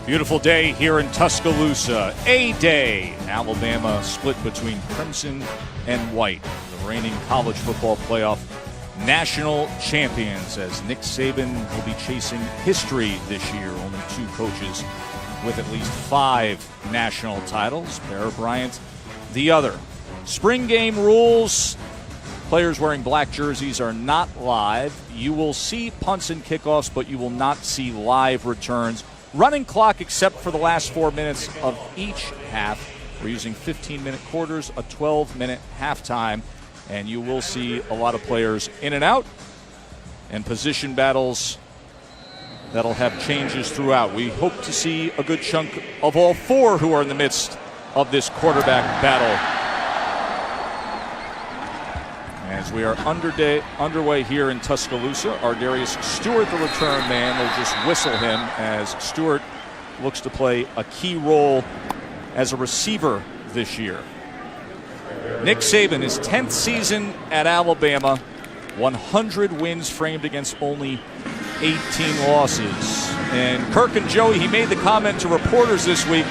Beautiful day here in Tuscaloosa. A day. Alabama split between crimson and white. The reigning college football playoff national champions, as Nick Saban will be chasing history this year. Only two coaches with at least 5 national titles. Bear Bryant the other. Spring game rules. Players wearing black jerseys are not live. You will see punts and kickoffs, but you will not see live returns. Running clock except for the last 4 minutes of each half. We're using 15-minute quarters, a 12-minute halftime, and you will see a lot of players in and out and position battles that'll have changes throughout. We hope to see a good chunk of all 4 who are in the midst of this quarterback battle. As we are underway here in Tuscaloosa, Ardarius Stewart, the return man, will just whistle him as Stewart looks to play a key role as a receiver this year. Nick Saban, his 10th season at Alabama, 100 wins framed against only 18 losses. And Kirk and Joey, he made the comment to reporters this week,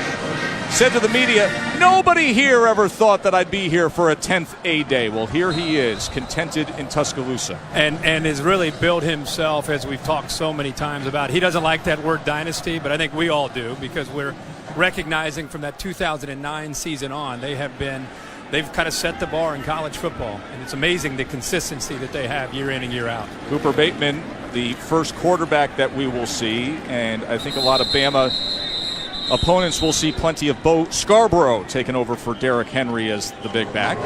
said to the media, nobody here ever thought that I'd be here for a 10th A-Day. Well, here he is, contented in Tuscaloosa. And has really built himself, as we've talked so many times about. He doesn't like that word dynasty, but I think we all do, because we're recognizing from that 2009 season on, they've kind of set the bar in college football. And it's amazing the consistency that they have year in and year out. Cooper Bateman, the first quarterback that we will see, and I think a lot of Bama opponents will see plenty of Bo Scarborough taking over for Derrick Henry as the big back.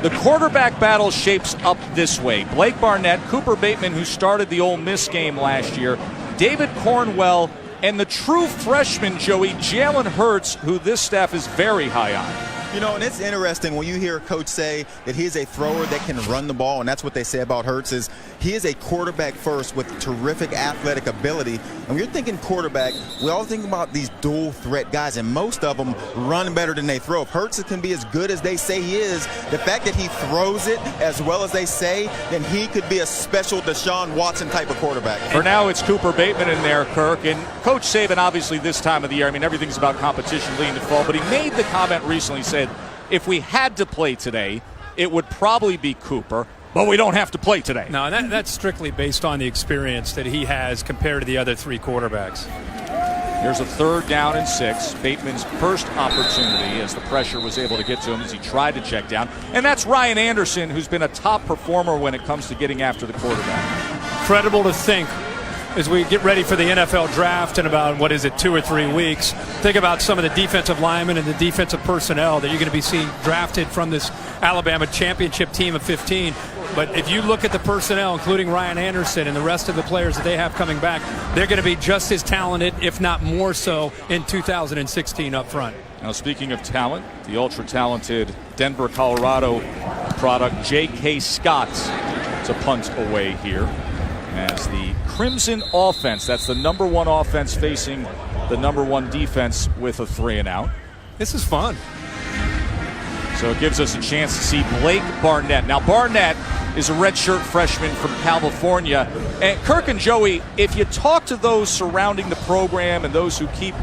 The quarterback battle shapes up this way. Blake Barnett, Cooper Bateman, who started the Ole Miss game last year, David Cornwell, and the true freshman, Joey, Jalen Hurts, who this staff is very high on. You know, and it's interesting when you hear a coach say that he is a thrower that can run the ball, and that's what they say about Hurts, is he is a quarterback first with terrific athletic ability. And when you're thinking quarterback, we all think about these dual threat guys, and most of them run better than they throw. If Hurts can be as good as they say he is, the fact that he throws it as well as they say, then he could be a special Deshaun Watson type of quarterback. For now, it's Cooper Bateman in there, Kirk. And Coach Saban, obviously, this time of the year, I mean, everything's about competition leading to fall, but he made the comment recently, said, if we had to play today, it would probably be Cooper, but we don't have to play today. No, that's strictly based on the experience that he has compared to the other 3 quarterbacks. Here's a 3rd down and 6. Bateman's first opportunity as the pressure was able to get to him as he tried to check down. And that's Ryan Anderson, who's been a top performer when it comes to getting after the quarterback. Incredible to think, as we get ready for the NFL draft in about, 2 or 3 weeks, think about some of the defensive linemen and the defensive personnel that you're going to be seeing drafted from this Alabama championship team of 15. But if you look at the personnel, including Ryan Anderson and the rest of the players that they have coming back, they're going to be just as talented, if not more so, in 2016 up front. Now, speaking of talent, the ultra-talented Denver, Colorado product, J.K. Scott, to punt away here. As the Crimson offense, that's the number 1 offense facing the number 1 defense with a 3-and-out. This is fun. So it gives us a chance to see Blake Barnett. Now, Barnett is a redshirt freshman from California. And Kirk and Joey, if you talk to those surrounding the program and those who keep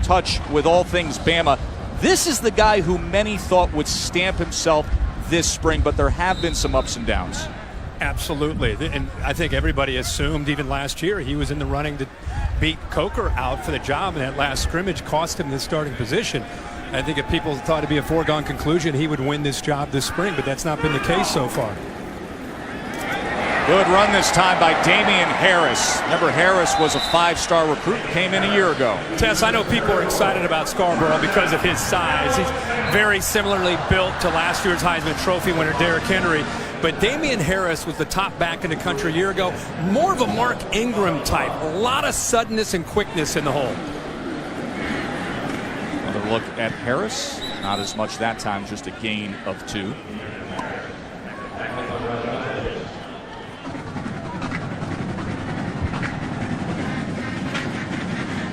touch with all things Bama, this is the guy who many thought would stamp himself this spring, but there have been some ups and downs. Absolutely. And I think everybody assumed even last year he was in the running to beat Coker out for the job, and that last scrimmage cost him the starting position. I think if people thought it'd be a foregone conclusion, he would win this job this spring, but that's not been the case so far. Good run this time by Damian Harris. Remember, Harris was a 5-star recruit, came in a year ago. Tess, I know people are excited about Scarborough because of his size. He's very similarly built to last year's Heisman Trophy winner Derrick Henry. But Damian Harris was the top back in the country a year ago. More of a Mark Ingram type. A lot of suddenness and quickness in the hole. Another look at Harris. Not as much that time, just a gain of 2.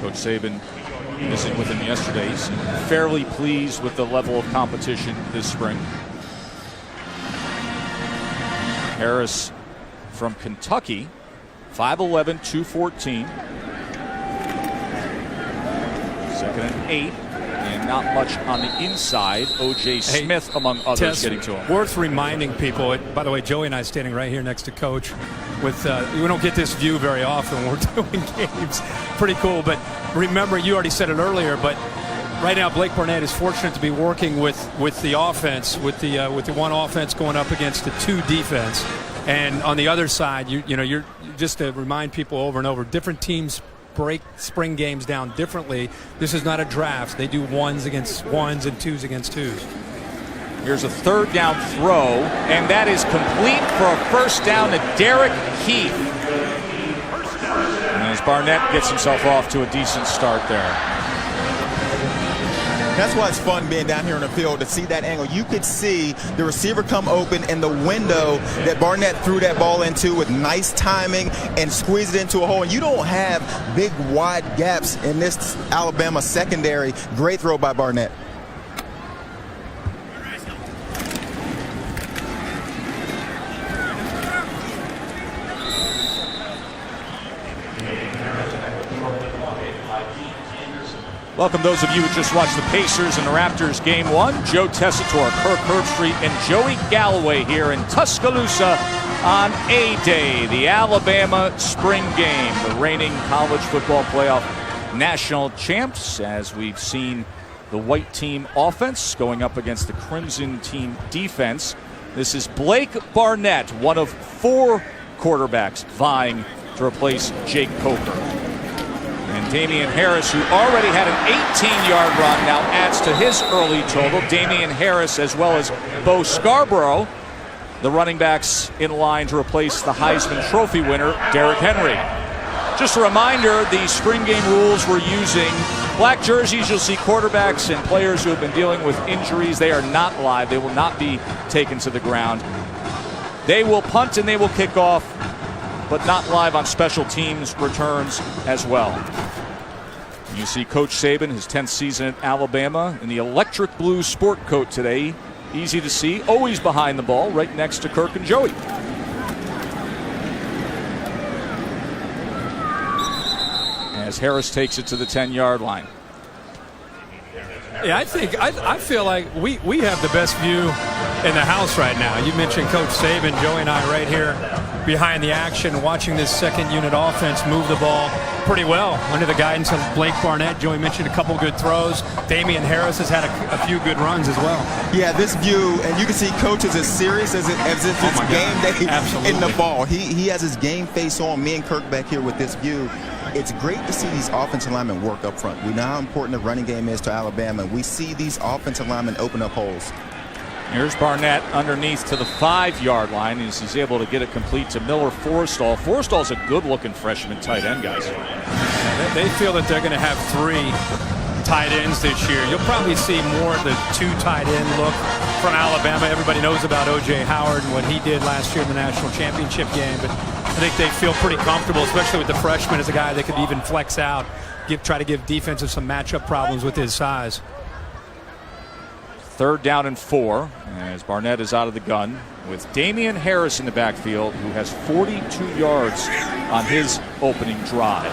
Coach Saban visiting with him yesterday. He's fairly pleased with the level of competition this spring. Harris from Kentucky, 5'11", 214. Second and 8. And not much on the inside. O.J. Smith, among others, Tess, getting to him. Worth reminding people, by the way, Joey and I standing right here next to Coach. We don't get this view very often when we're doing games. Pretty cool. But remember, you already said it earlier, but right now Blake Barnett is fortunate to be working with the offense, with the one offense going up against the 2 defense. And on the other side, you're just to remind people over and over, different teams break spring games down differently. This is not a draft. They do 1s against 1s and 2s against 2s. Here's a 3rd down throw, and that is complete for a first down to Derek Heath. And as Barnett gets himself off to a decent start there. That's why it's fun being down here in the field to see that angle. You could see the receiver come open in the window that Barnett threw that ball into with nice timing and squeezed it into a hole. And you don't have big, wide gaps in this Alabama secondary. Great throw by Barnett. Welcome those of you who just watched the Pacers and the Raptors Game 1. Joe Tessitore, Kirk Herbstreit, and Joey Galloway here in Tuscaloosa on A-Day, the Alabama spring game, the reigning college football playoff national champs, as we've seen the white team offense going up against the crimson team defense. This is Blake Barnett, one of 4 quarterbacks vying to replace Jake Coker. And Damian Harris, who already had an 18-yard run, now adds to his early total. Damian Harris, as well as Bo Scarborough, the running backs in line to replace the Heisman Trophy winner, Derrick Henry. Just a reminder, the spring game rules we're using. Black jerseys, you'll see quarterbacks and players who have been dealing with injuries. They are not live. They will not be taken to the ground. They will punt and they will kick off, but not live on special teams returns as well. You see Coach Saban, his 10th season at Alabama, in the electric blue sport coat today. Easy to see, always behind the ball, right next to Kirk and Joey. As Harris takes it to the 10-yard line. Yeah, I feel like we have the best view in the house right now. You mentioned Coach Saban, Joey and I right here behind the action, watching this second unit offense move the ball pretty well under the guidance of Blake Barnett. Joey mentioned a couple good throws. Damian Harris has had a few good runs as well. Yeah, this view, and you can see Coach is as serious as if it's game day in the ball. He has his game face on. Me and Kirk back here with this view. It's great to see these offensive linemen work up front. We know how important the running game is to Alabama. We see these offensive linemen open up holes. Here's Barnett underneath to the 5-yard line as he's able to get it complete to Miller Forrestall. Forrestall's a good-looking freshman tight end, guys. They feel that they're going to have 3 tight ends this year. You'll probably see more of the 2 tight end look from Alabama. Everybody knows about O.J. Howard and what he did last year in the national championship game, but I think they feel pretty comfortable, especially with the freshman as a guy that could even flex out, try to give defenses some matchup problems with his size. 3rd down and 4 as Barnett is out of the gun with Damian Harris in the backfield, who has 42 yards on his opening drive.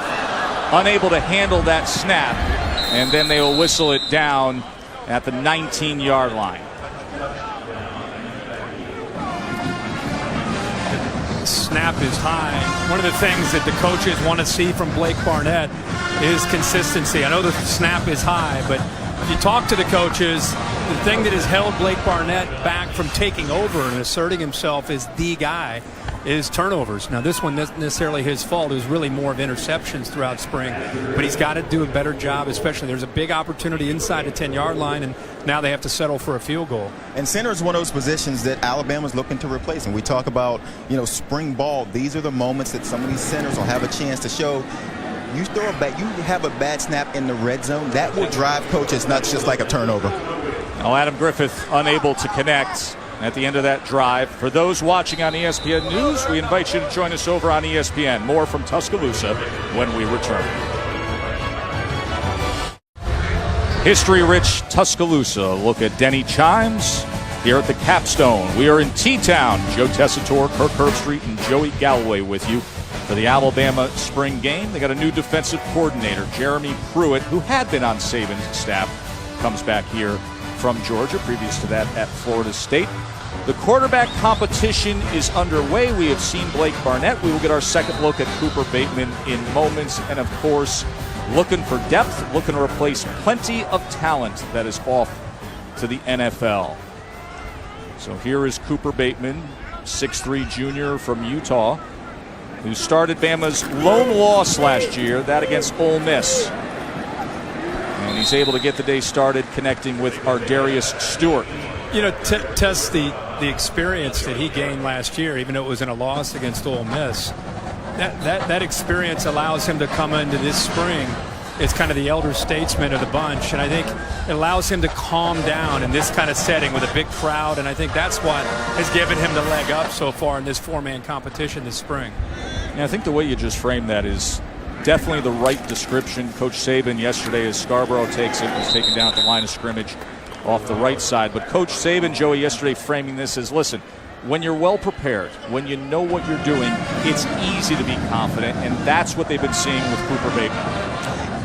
Unable to handle that snap, and then they will whistle it down at the 19-yard line. Snap is high. One of the things that the coaches want to see from Blake Barnett is consistency. I know the snap is high, but if you talk to the coaches, the thing that has held Blake Barnett back from taking over and asserting himself as the guy is turnovers. Now, this one isn't necessarily his fault. It was really more of interceptions throughout spring. But he's got to do a better job, especially there's a big opportunity inside the 10-yard line, and now they have to settle for a field goal. And center is one of those positions that Alabama's looking to replace. And we talk about, spring ball. These are the moments that some of these centers will have a chance to show. You have a bad snap in the red zone, that will drive coaches nuts just like a turnover. Now Adam Griffith unable to connect at the end of that drive. For those watching on ESPN News, we invite you to join us over on ESPN. More from Tuscaloosa when we return. History-rich Tuscaloosa. Look at Denny Chimes here at the Capstone. We are in T-Town. Joe Tessitore, Kirk Herbstreit, and Joey Galloway with you For the Alabama spring game, they got a new defensive coordinator, Jeremy Pruitt, who had been on Saban's staff, comes back here from Georgia, previous to that at Florida State. The quarterback competition is underway. We have seen Blake Barnett. We will get our second look at Cooper Bateman in moments. And, of course, looking for depth, looking to replace plenty of talent that is off to the NFL. So here is Cooper Bateman, 6'3" junior from Utah, who started Bama's lone loss last year, that against Ole Miss. And he's able to get the day started connecting with Ardarius Stewart. You know, Tess, the experience that he gained last year, even though it was in a loss against Ole Miss, that experience allows him to come into this spring as kind of the elder statesman of the bunch. And I think it allows him to calm down in this kind of setting with a big crowd. And I think that's what has given him the leg up so far in this four-man competition this spring. Yeah, I think the way you just framed that is definitely the right description. Coach Saban yesterday, as Scarborough takes it, was taken down at the line of scrimmage off the right side. But Coach Saban, Joey, yesterday framing this as, listen, when you're well prepared, when you know what you're doing, it's easy to be confident, and that's what they've been seeing with Cooper Bateman.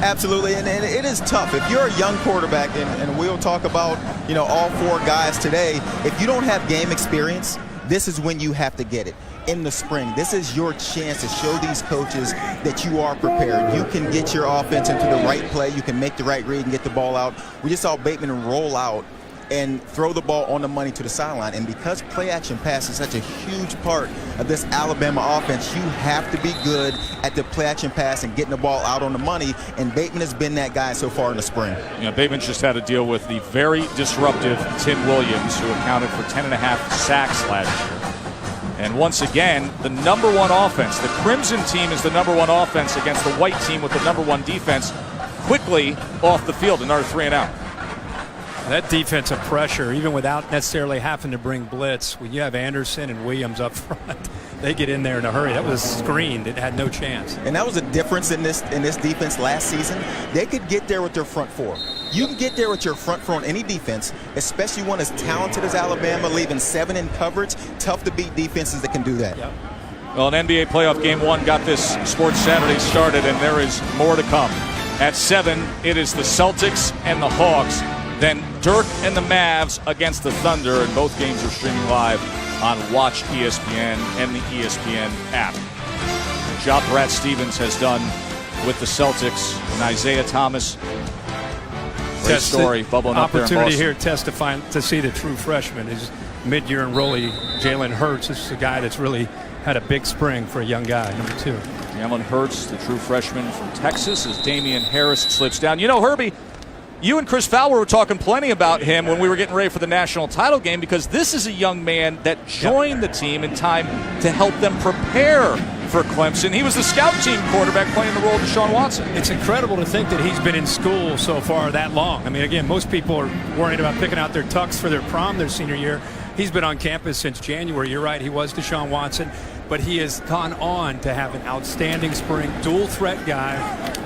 Absolutely, and it is tough. If you're a young quarterback, and we'll talk about, you know, all four guys today, if you don't have game experience, this is when you have to get it. In the spring, this is your chance to show these coaches that you are prepared. You can get your offense into the right play. You can make the right read and get the ball out. We just saw Bateman roll out and throw the ball on the money to the sideline. And because play-action pass is such a huge part of this Alabama offense, you have to be good at the play-action pass and getting the ball out on the money. And Bateman has been that guy so far in the spring. You know, Bateman just had to deal with the very disruptive Tim Williams, who accounted for 10.5 sacks last year. And once again, the number one offense. The Crimson team is the number one offense against the white team with the number one defense. Quickly off the field, another 3 and out. That defensive pressure, even without necessarily having to bring blitz, when you have Anderson and Williams up front, they get in there in a hurry. That was screened. It had no chance. And that was a difference in this defense last season. They could get there with their front four. You can get there with your front four on any defense, especially one as talented as Alabama, leaving 7 in coverage. Tough to beat defenses that can do that. Yep. Well, an NBA playoff game 1 got this Sports Saturday started, and there is more to come. At 7, it is the Celtics and the Hawks. Then Dirk and the Mavs against the Thunder, and both games are streaming live on Watch ESPN and the ESPN app. The job Brad Stevens has done with the Celtics and Isaiah Thomas. Great story, bubbling up there in Boston. Opportunity here to see the true freshman. His mid-year enrollee, Jalen Hurts. This is a guy that's really had a big spring for a young guy, number 2. Jalen Hurts, the true freshman from Texas, as Damian Harris slips down. You know, Herbie, you and Chris Fowler were talking plenty about him when we were getting ready for the national title game, because this is a young man that joined the team in time to help them prepare for Clemson. He was the scout team quarterback playing the role of Deshaun Watson. It's incredible to think that he's been in school so far that long. I mean, again, most people are worried about picking out their tux for their prom their senior year. He's been on campus since January. You're right, he was Deshaun Watson, but he has gone on to have an outstanding spring, dual threat guy.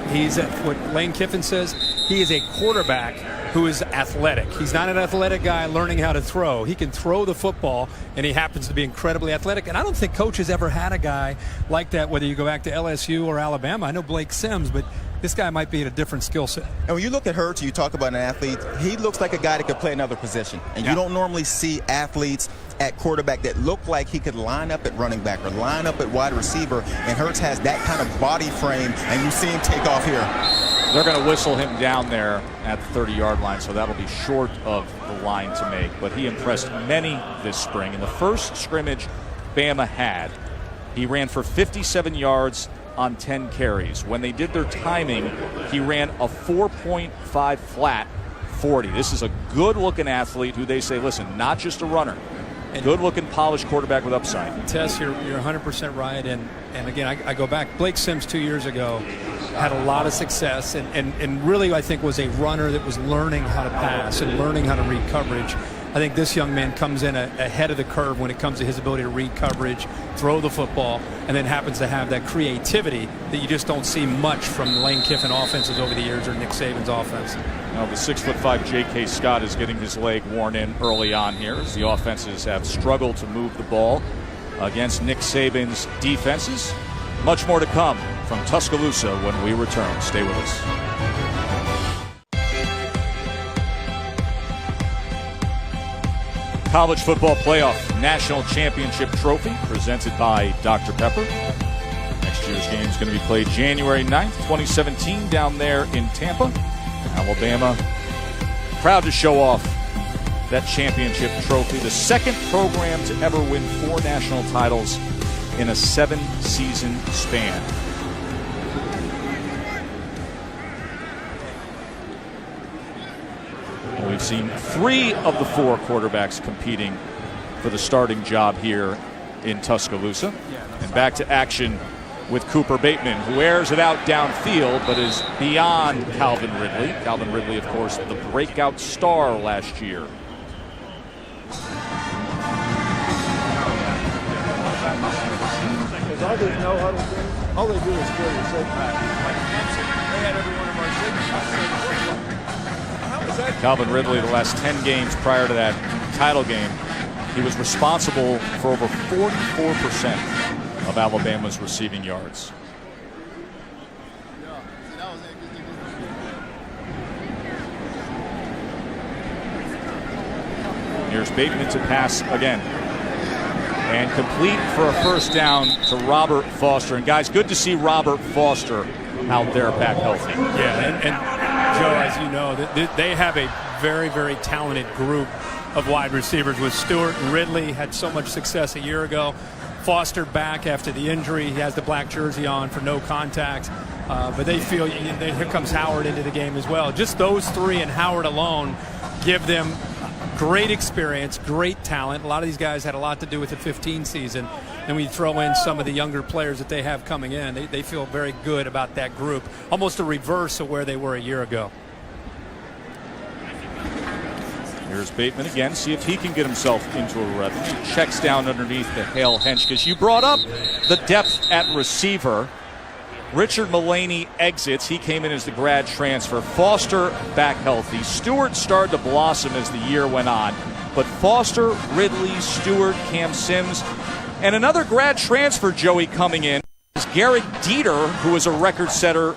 He's at what Lane Kiffin says, he is a quarterback who is athletic. He's not an athletic guy learning how to throw. He can throw the football, and he happens to be incredibly athletic. And I don't think coach has ever had a guy like that, whether you go back to LSU or Alabama. I know Blake Sims, but this guy might be at a different skill set. And when you look at Hurts, you talk about an athlete, he looks like a guy that could play another position. And you don't normally see athletes at quarterback that look like he could line up at running back or line up at wide receiver. And Hurts has that kind of body frame, and you see him take off here. They're going to whistle him down there at the 30-yard line, so that'll be short of the line to make. But he impressed many this spring. In the first scrimmage Bama had, he ran for 57 yards on 10 carries. When they did their timing, he ran a 4.5 flat 40. This is a good-looking athlete who they say, listen, not just a runner. Good-looking, polished quarterback with upside. Tess, you're 100% right. And again, I go back. Blake Sims 2 years ago had a lot of success and really, I think, was a runner that was learning how to pass and learning how to read coverage. I think this young man comes in ahead of the curve when it comes to his ability to read coverage, throw the football, and then happens to have that creativity that you just don't see much from Lane Kiffin offenses over the years or Nick Saban's offense. Now the 6'5" J.K. Scott is getting his leg worn in early on here as the offenses have struggled to move the ball against Nick Saban's defenses. Much more to come from Tuscaloosa when we return. Stay with us. College Football Playoff National Championship Trophy presented by Dr. Pepper. Next year's game is going to be played January 9th, 2017 down there in Tampa. Alabama proud to show off that championship trophy. The second program to ever win 4 national titles in a 7-season span. We've seen 3 of the 4 quarterbacks competing for the starting job here in Tuscaloosa. And back to action with Cooper Bateman, who airs it out downfield but is beyond Calvin Ridley. Calvin Ridley, of course, the breakout star last year. Others know how to do. All they do is score your signal. They had every one of our signals. Calvin Ridley, the last 10 games prior to that title game, he was responsible for over 44% of Alabama's receiving yards. Here's Bateman to pass again. And complete for a first down to Robert Foster. And guys, good to see Robert Foster out there back healthy. Yeah, and Joe, as you know, they have a very, very talented group of wide receivers with Stewart and Ridley. Had so much success a year ago. Foster back after the injury. He has the black jersey on for no contact. But they feel, here comes Howard into the game as well. Just those 3 and Howard alone give them great experience, great talent. A lot of these guys had a lot to do with the 15 season. And we throw in some of the younger players that they have coming in. They feel very good about that group. Almost a reverse of where they were a year ago. Here's Bateman again. See if he can get himself into a rhythm. He checks down underneath the Hale Henschkes. You brought up the depth at receiver. Richard Mullaney exits. He came in as the grad transfer. Foster back healthy. Stewart started to blossom as the year went on. But Foster, Ridley, Stewart, Cam Sims, and another grad transfer, Joey, coming in is Garrett Dieter, who is a record setter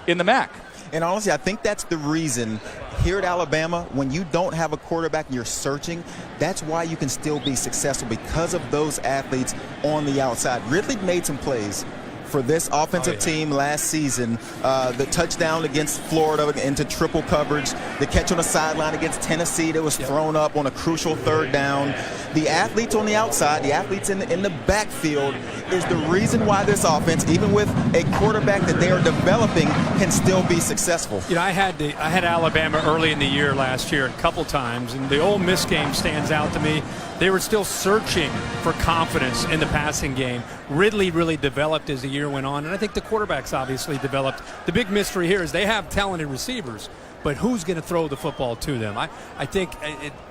in the MAC. And honestly, I think that's the reason here at Alabama, when you don't have a quarterback and you're searching, that's why you can still be successful, because of those athletes on the outside. Ridley made some plays for this offensive team last season. The touchdown against Florida into triple coverage, the catch on the sideline against Tennessee that was thrown up on a crucial 3rd down. The athletes on the outside, the athletes in the backfield is the reason why this offense, even with a quarterback that they are developing, can still be successful. You know, I had Alabama early in the year last year a couple times, and the Ole Miss game stands out to me. They were still searching for confidence in the passing game. Ridley really developed as the year went on, and I think the quarterbacks obviously developed. The big mystery here is they have talented receivers, but who's going to throw the football to them? I think,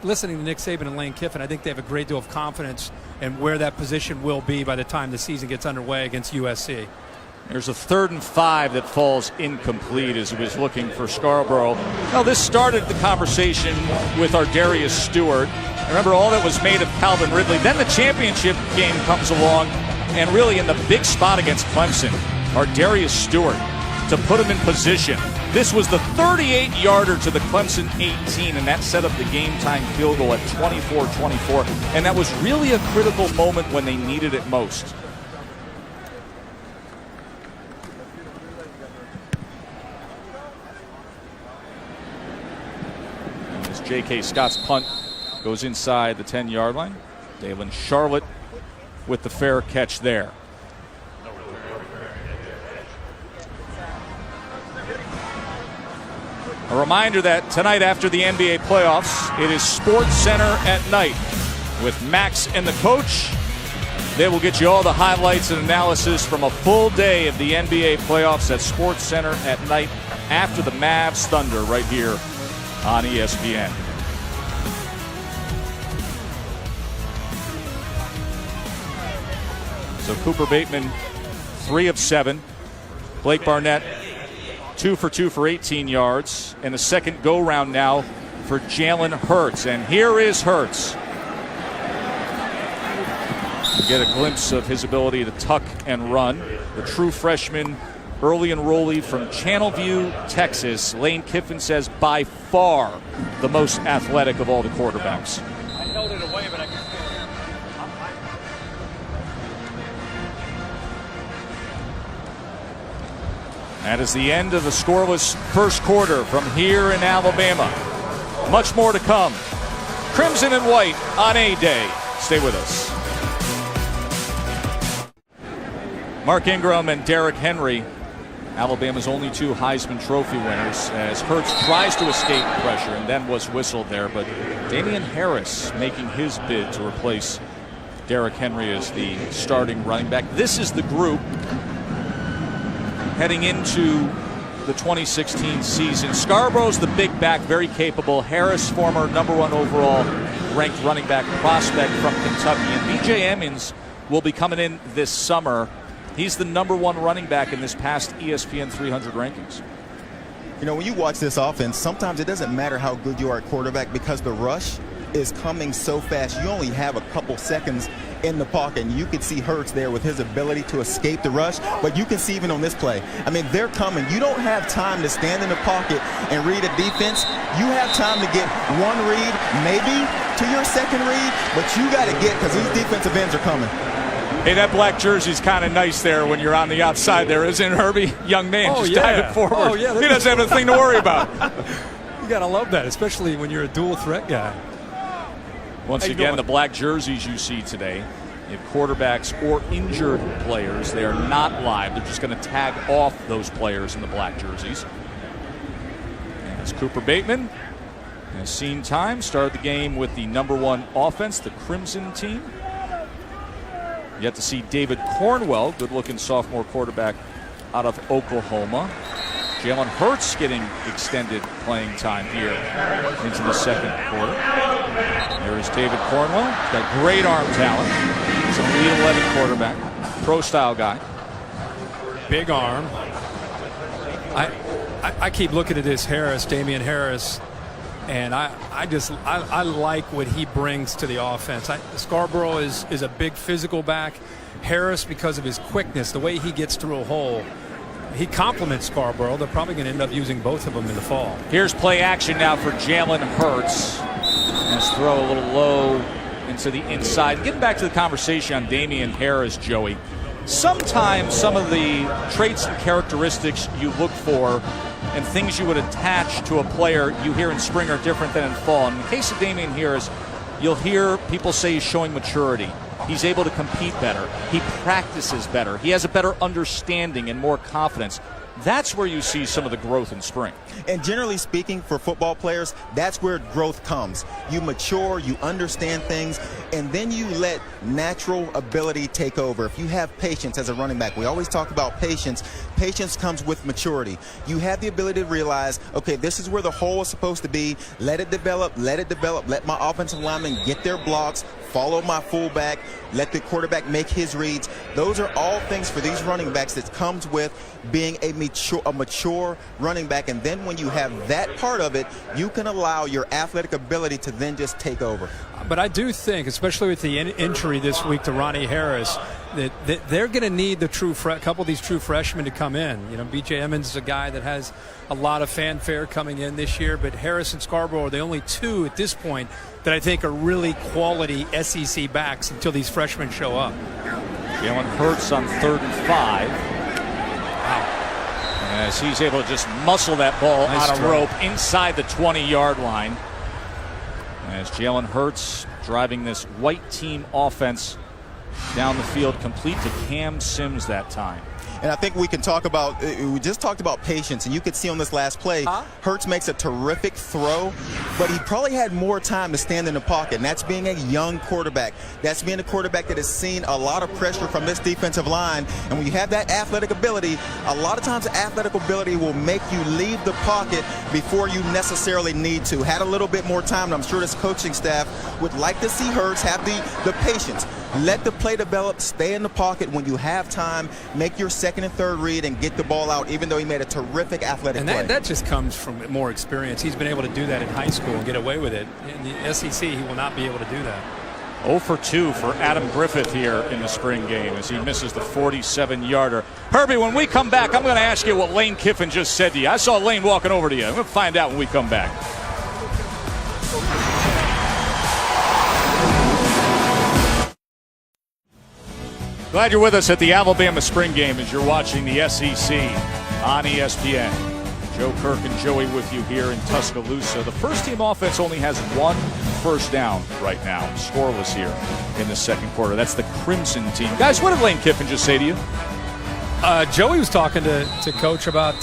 listening to Nick Saban and Lane Kiffin, I think they have a great deal of confidence in where that position will be by the time the season gets underway against USC. There's a 3rd and 5 that falls incomplete as he was looking for Scarborough. Now, this started the conversation with our Darius Stewart. Remember, all that was made of Calvin Ridley. Then the championship game comes along, and really in the big spot against Clemson, our Darius Stewart, to put him in position. This was the 38-yarder to the Clemson 18, and that set up the game-time field goal at 24-24. And that was really a critical moment when they needed it most. As J.K. Scott's punt goes inside the 10-yard line. Dalen Charlotte with the fair catch there. A reminder that tonight after the NBA playoffs, it is Sports Center at night with Max and the coach. They will get you all the highlights and analysis from a full day of the NBA playoffs at Sports Center at night after the Mavs Thunder right here on ESPN. So Cooper Bateman, 3 of 7. Blake Barnett, 2 for 2 for 18 yards. And a second go-round now for Jalen Hurts. And here is Hurts. You get a glimpse of his ability to tuck and run. The true freshman, early enrollee from Channelview, Texas. Lane Kiffin says by far the most athletic of all the quarterbacks. I held it away, but I could feel it. That is the end of the scoreless first quarter from here in Alabama. Much more to come. Crimson and white on A-Day. Stay with us. Mark Ingram and Derrick Henry, Alabama's only two Heisman Trophy winners, as Hurts tries to escape pressure and then was whistled there. But Damian Harris making his bid to replace Derrick Henry as the starting running back. This is the group heading into the 2016 season. Scarborough's the big back, very capable. Harris, former #1 overall ranked running back prospect from Kentucky. And B.J. Emmons will be coming in this summer. He's the #1 running back in this past ESPN 300 rankings. You know, when you watch this offense, sometimes it doesn't matter how good you are at quarterback because the rush is coming so fast. You only have a couple seconds in the pocket, and you can see Hurts there with his ability to escape the rush, but you can see even on this play, I mean, they're coming. You don't have time to stand in the pocket and read a defense. You have time to get one read, maybe to your second read, but you got to get, because these defensive ends are coming. Hey, that black jersey's kind of nice there when you're on the outside there, isn't it, Herbie? Young man, just diving forward. Oh, yeah, he doesn't have a thing to worry about. You got to love that, especially when you're a dual threat guy. Once again, the black jerseys you see today, if quarterbacks or injured players, they are not live. They're just going to tag off those players in the black jerseys. And it's Cooper Bateman has seen time, started the game with the #1 offense, the Crimson team. Yet to see David Cornwell, good-looking sophomore quarterback out of Oklahoma. Jalen Hurts getting extended playing time here into the second quarter. There is David Cornwell. He's got great arm talent. He's an Elite 11 quarterback, pro-style guy. Big arm. I keep looking at this Damian Harris, and I like what he brings to the offense. Scarborough is a big physical back. Harris, because of his quickness, the way he gets through a hole, he complements Scarborough. They're probably going to end up using both of them in the fall. Here's play action now for Jalen Hurts. Let's throw a little low into the inside. Getting back to the conversation on Damian Harris, Joey. Sometimes some of the traits and characteristics you look for and things you would attach to a player you hear in spring are different than in fall. In the case of Damian Harris, you'll hear people say he's showing maturity. He's able to compete better. He practices better. He has a better understanding and more confidence. That's where you see some of the growth in spring. And generally speaking, for football players, that's where growth comes. You mature, you understand things, and then you let natural ability take over. If you have patience as a running back, we always talk about patience. Patience comes with maturity. You have the ability to realize, okay, this is where the hole is supposed to be. Let it develop, let it develop. Let my offensive linemen get their blocks, follow my fullback, let the quarterback make his reads. Those are all things for these running backs that comes with being a mature running back. And then when you have that part of it, you can allow your athletic ability to then just take over. But I do think, especially with the injury this week to Ronnie Harris, that they're going to need the couple of these true freshmen to come in. You know, B.J. Emmons is a guy that has a lot of fanfare coming in this year, but Harris and Scarborough are the only two at this point that I think are really quality SEC backs until these freshmen show up. Jalen Hurts on 3rd and 5. Wow. As he's able to just muscle that ball on a rope inside the 20-yard line. As Jalen Hurts driving this white team offense down the field, complete to Cam Sims that time. And I think we can talk about, we just talked about patience, and you could see on this last play, Hurts makes a terrific throw, but he probably had more time to stand in the pocket, and that's being a young quarterback. That's being a quarterback that has seen a lot of pressure from this defensive line, and when you have that athletic ability, a lot of times athletic ability will make you leave the pocket before you necessarily need to. Had a little bit more time, and I'm sure this coaching staff would like to see Hurts have the patience. Let the play develop, stay in the pocket. When you have time, make your second and third read and get the ball out, even though he made a terrific athletic play. And that just comes from more experience. He's been able to do that in high school and get away with it. In the SEC, he will not be able to do that. 0 for 2 for Adam Griffith here in the spring game as he misses the 47-yarder. Herbie, when we come back, I'm going to ask you what Lane Kiffin just said to you. I saw Lane walking over to you. I'm going to find out when we come back. Glad you're with us at the Alabama spring game as you're watching the SEC on ESPN. Joe Kirk and Joey with you here in Tuscaloosa. The first team offense only has 1 first down right now, scoreless here in the second quarter. That's the Crimson team. Guys, what did Lane Kiffin just say to you? Joey was talking to Coach about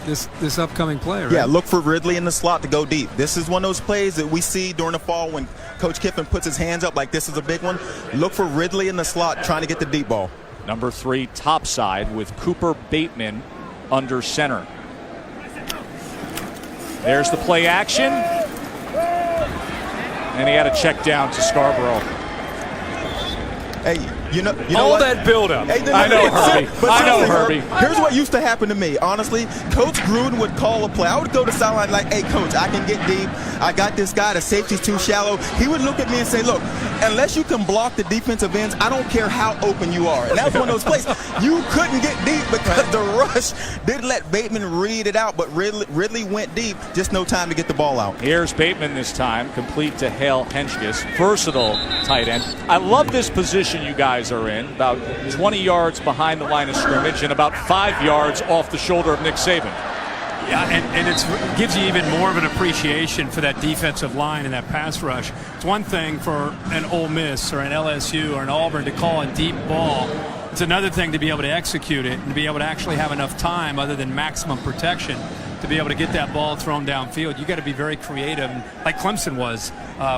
this upcoming play, right? Yeah, look for Ridley in the slot to go deep. This is one of those plays that we see during the fall when Coach Kiffin puts his hands up like this is a big one. Look for Ridley in the slot trying to get the deep ball. Number 3, top side with Cooper Bateman under center. There's the play action. And he had a check down to Scarborough. Hey, you know all what? that buildup. Hey, I know, Herbie. I know, Herbie. Here's what used to happen to me. Honestly, Coach Gruden would call a play. I would go to sideline like, hey, Coach, I can get deep. I got this guy. The safety's too shallow. He would look at me and say, look, unless you can block the defensive ends, I don't care how open you are. And that was one of those plays. You couldn't get deep because the rush didn't let Bateman read it out, but Ridley went deep. Just no time to get the ball out. Here's Bateman this time, complete to Hale Henschkes. Versatile tight end. I love this position you guys are in, about 20 yards behind the line of scrimmage and about 5 yards off the shoulder of Nick Saban. Yeah, and it gives you even more of an appreciation for that defensive line and that pass rush. It's one thing for an Ole Miss or an LSU or an Auburn to call a deep ball. It's another thing to be able to execute it and to be able to actually have enough time other than maximum protection to be able to get that ball thrown downfield. You got to be very creative, like Clemson was,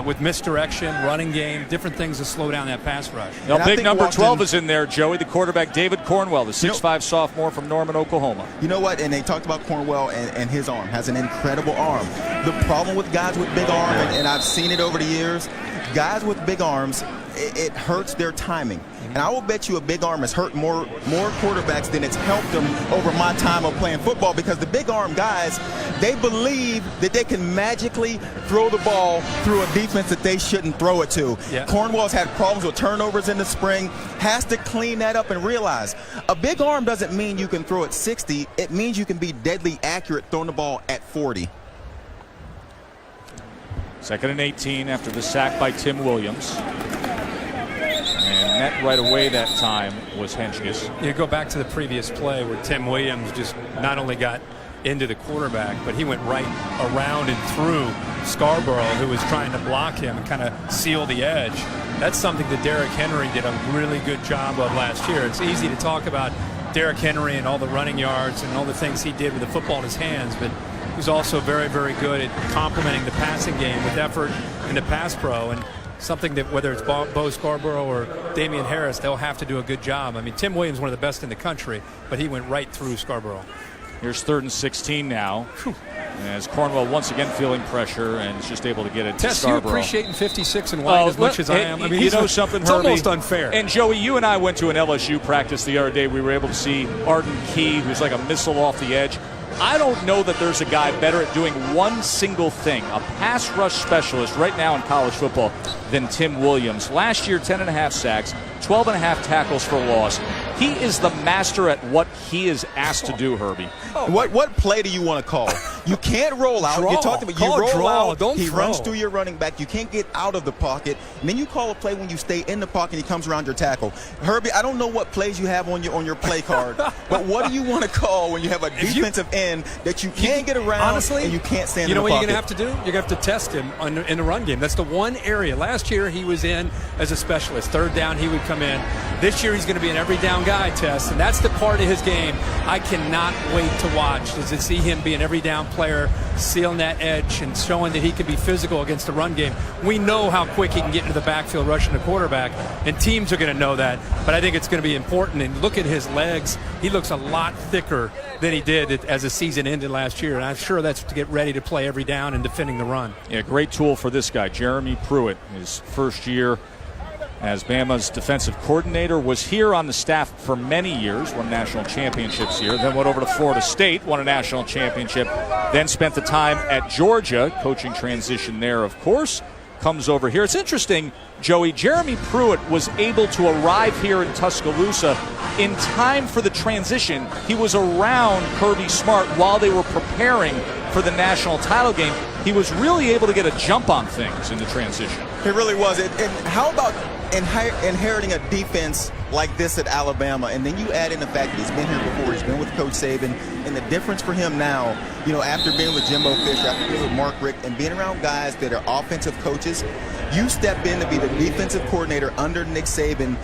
with misdirection, running game, different things to slow down that pass rush. Now, big number 12 is in there, Joey, the quarterback David Cornwell, the 6'5 sophomore from Norman, Oklahoma. You know what? And they talked about Cornwell and his arm. Has an incredible arm. The problem with guys with big arms, and I've seen it over the years, guys with big arms, it hurts their timing. And I will bet you a big arm has hurt more quarterbacks than it's helped them over my time of playing football, because the big arm guys, they believe that they can magically throw the ball through a defense that they shouldn't throw it to. Yeah. Cornwell's had problems with turnovers in the spring, has to clean that up and realize a big arm doesn't mean you can throw at 60. It means you can be deadly accurate throwing the ball at 40. 2nd and 18 after the sack by Tim Williams. And net right away that time was Henschkes. You go back to the previous play where Tim Williams just not only got into the quarterback, but he went right around and through Scarborough, who was trying to block him and kind of seal the edge. That's something that Derrick Henry did a really good job of last year. It's easy to talk about Derrick Henry and all the running yards and all the things he did with the football in his hands, but he was also very, very good at complementing the passing game with effort in the pass pro. And something that whether it's Bo Scarborough or Damian Harris, they'll have to do a good job. I mean, Tim Williams is one of the best in the country, but he went right through Scarborough. Here's 3rd and 16 now. As Cornwell once again feeling pressure and is just able to get it to Scarborough. You appreciating 56 and wide as much as I am. I mean, you know something, it's Herbie? Almost unfair. And Joey, you and I went to an LSU practice the other day. We were able to see Arden Key, who's like a missile off the edge. I don't know that there's a guy better at doing one single thing, a pass rush specialist right now in college football, than Tim Williams. Last year, 10.5 sacks, 12.5 tackles for loss. He is the master at what he is asked to do, Herbie. What play do you want to call? You can't roll out. Draw. You talked about Call you roll draw. out. Don't he throw. runs through your running back. You can't get out of the pocket. And then you call a play when you stay in the pocket and he comes around your tackle. Herbie, I don't know what plays you have on your play card, but what do you want to call when you have a defensive end that you can't get around, honestly, and you can't stand you know in the what pocket? you're going to have to do? You're going to have to test him in the run game. That's the one area. Last year he was in as a specialist. 3rd down he would come in. This year he's going to be an every down guy test, and that's the part of his game I cannot wait to watch, is to see him be an every down player, sealing that edge and showing that he can be physical against the run game. We know how quick he can get into the backfield rushing the quarterback, and teams are going to know that, but I think it's going to be important. And look at his legs. He looks a lot thicker than he did as the season ended last year, and I'm sure that's to get ready to play every down and defending the run. Yeah, great tool for this guy, Jeremy Pruitt, his first year as Bama's defensive coordinator, was here on the staff for many years, won national championships here, then went over to Florida State, won a national championship, then spent the time at Georgia, coaching transition there, of course. comes over here. It's interesting, Joey. Jeremy Pruitt was able to arrive here in Tuscaloosa in time for the transition. He was around Kirby Smart while they were preparing for the national title game. He was really able to get a jump on things in the transition. It really was. And how about inheriting a defense like this at Alabama, and then you add in the fact that he's been here before, he's been with Coach Saban, and the difference for him now, after being with Jimbo Fisher, after being with Mark Richt, and being around guys that are offensive coaches, you step in to be the defensive coordinator under Nick Saban.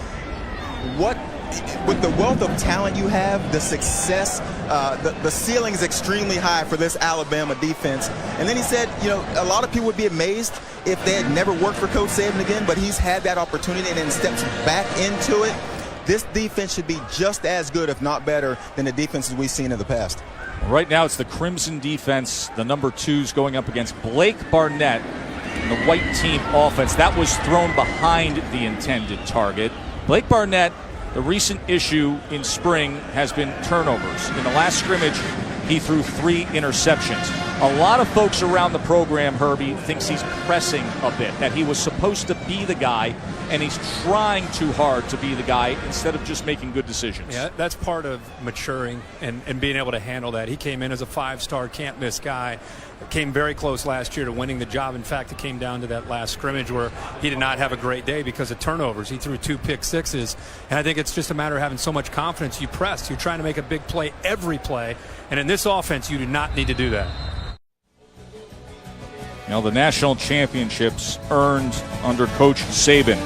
With the wealth of talent you have, the success, the ceiling is extremely high for this Alabama defense. And then he said, a lot of people would be amazed if they had never worked for Coach Saban again, but he's had that opportunity and then steps back into it. This defense should be just as good, if not better, than the defenses we've seen in the past. Right now it's the Crimson defense, the number 2s going up against Blake Barnett and the white team offense. That was thrown behind the intended target. Blake Barnett, the recent issue in spring has been turnovers. In the last scrimmage, he threw 3 interceptions. A lot of folks around the program, Herbie, thinks he's pressing a bit, that he was supposed to be the guy, and he's trying too hard to be the guy instead of just making good decisions. Yeah, that's part of maturing and being able to handle that. He came in as a 5-star, can't-miss guy. Came very close last year to winning the job. In fact, it came down to that last scrimmage where he did not have a great day because of turnovers. He threw 2 pick sixes, and I think it's just a matter of having so much confidence. You press. You're trying to make a big play every play, and in this offense, you do not need to do that. The national championships earned under Coach Saban.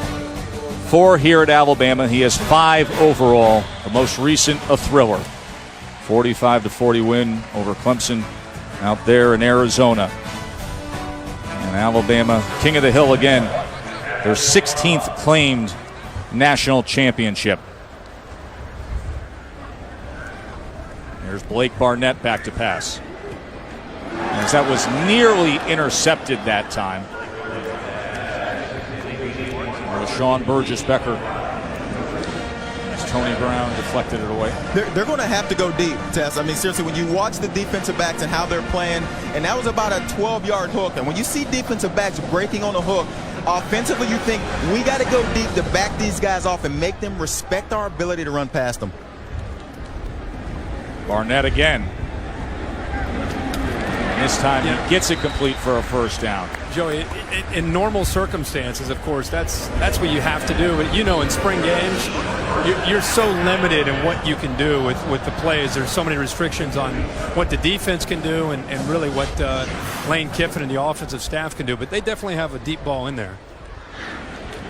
4 here at Alabama. He has 5 overall. The most recent, a thriller. 45-40 win over Clemson out there in Arizona. And Alabama, king of the hill again. Their 16th claimed national championship. There's Blake Barnett back to pass. As that was nearly intercepted that time. Sean Burgess-Becker. As Tony Brown deflected it away. They're going to have to go deep, Tess. I mean, seriously, when you watch the defensive backs and how they're playing, and that was about a 12-yard hook. And when you see defensive backs breaking on a hook, offensively you think we got to go deep to back these guys off and make them respect our ability to run past them. Barnett again. This time he gets it complete for a first down. Joey, in normal circumstances, of course, that's what you have to do. But in spring games, you're so limited in what you can do with the plays. There's so many restrictions on what the defense can do and really what Lane Kiffin and the offensive staff can do. But they definitely have a deep ball in there.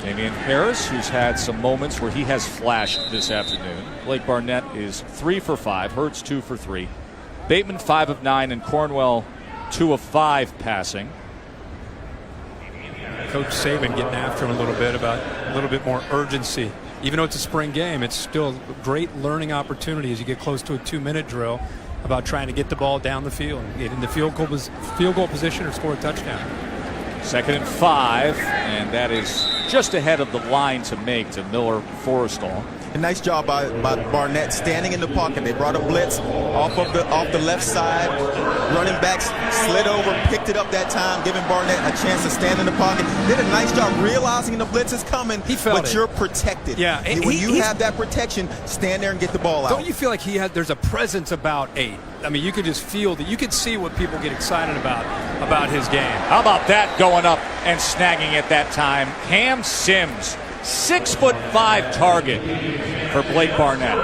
Damian Harris, who's had some moments where he has flashed this afternoon. Blake Barnett is 3 for 5. Hurts 2 for 3. Bateman 5 of 9, and Cornwell 2 of 5 passing. Coach Saban getting after him a little bit about a little bit more urgency. Even though it's a spring game, it's still a great learning opportunity as you get close to a 2-minute drill about trying to get the ball down the field, get in the field goal position or score a touchdown. 2nd and 5, and that is just ahead of the line to make to Miller Forrestal. A nice job by Barnett standing in the pocket. They brought a blitz off the left side. Running backs slid over, picked it up that time, giving Barnett a chance to stand in the pocket. Did a nice job realizing the blitz is coming, but you're protected. Yeah, when you have that protection, stand there and get the ball out. Don't you feel like there's a presence about 8? I mean, you could just feel that. You could see what people get excited about his game. How about that going up and snagging at that time? Cam Sims. 6'5" target for Blake Barnett.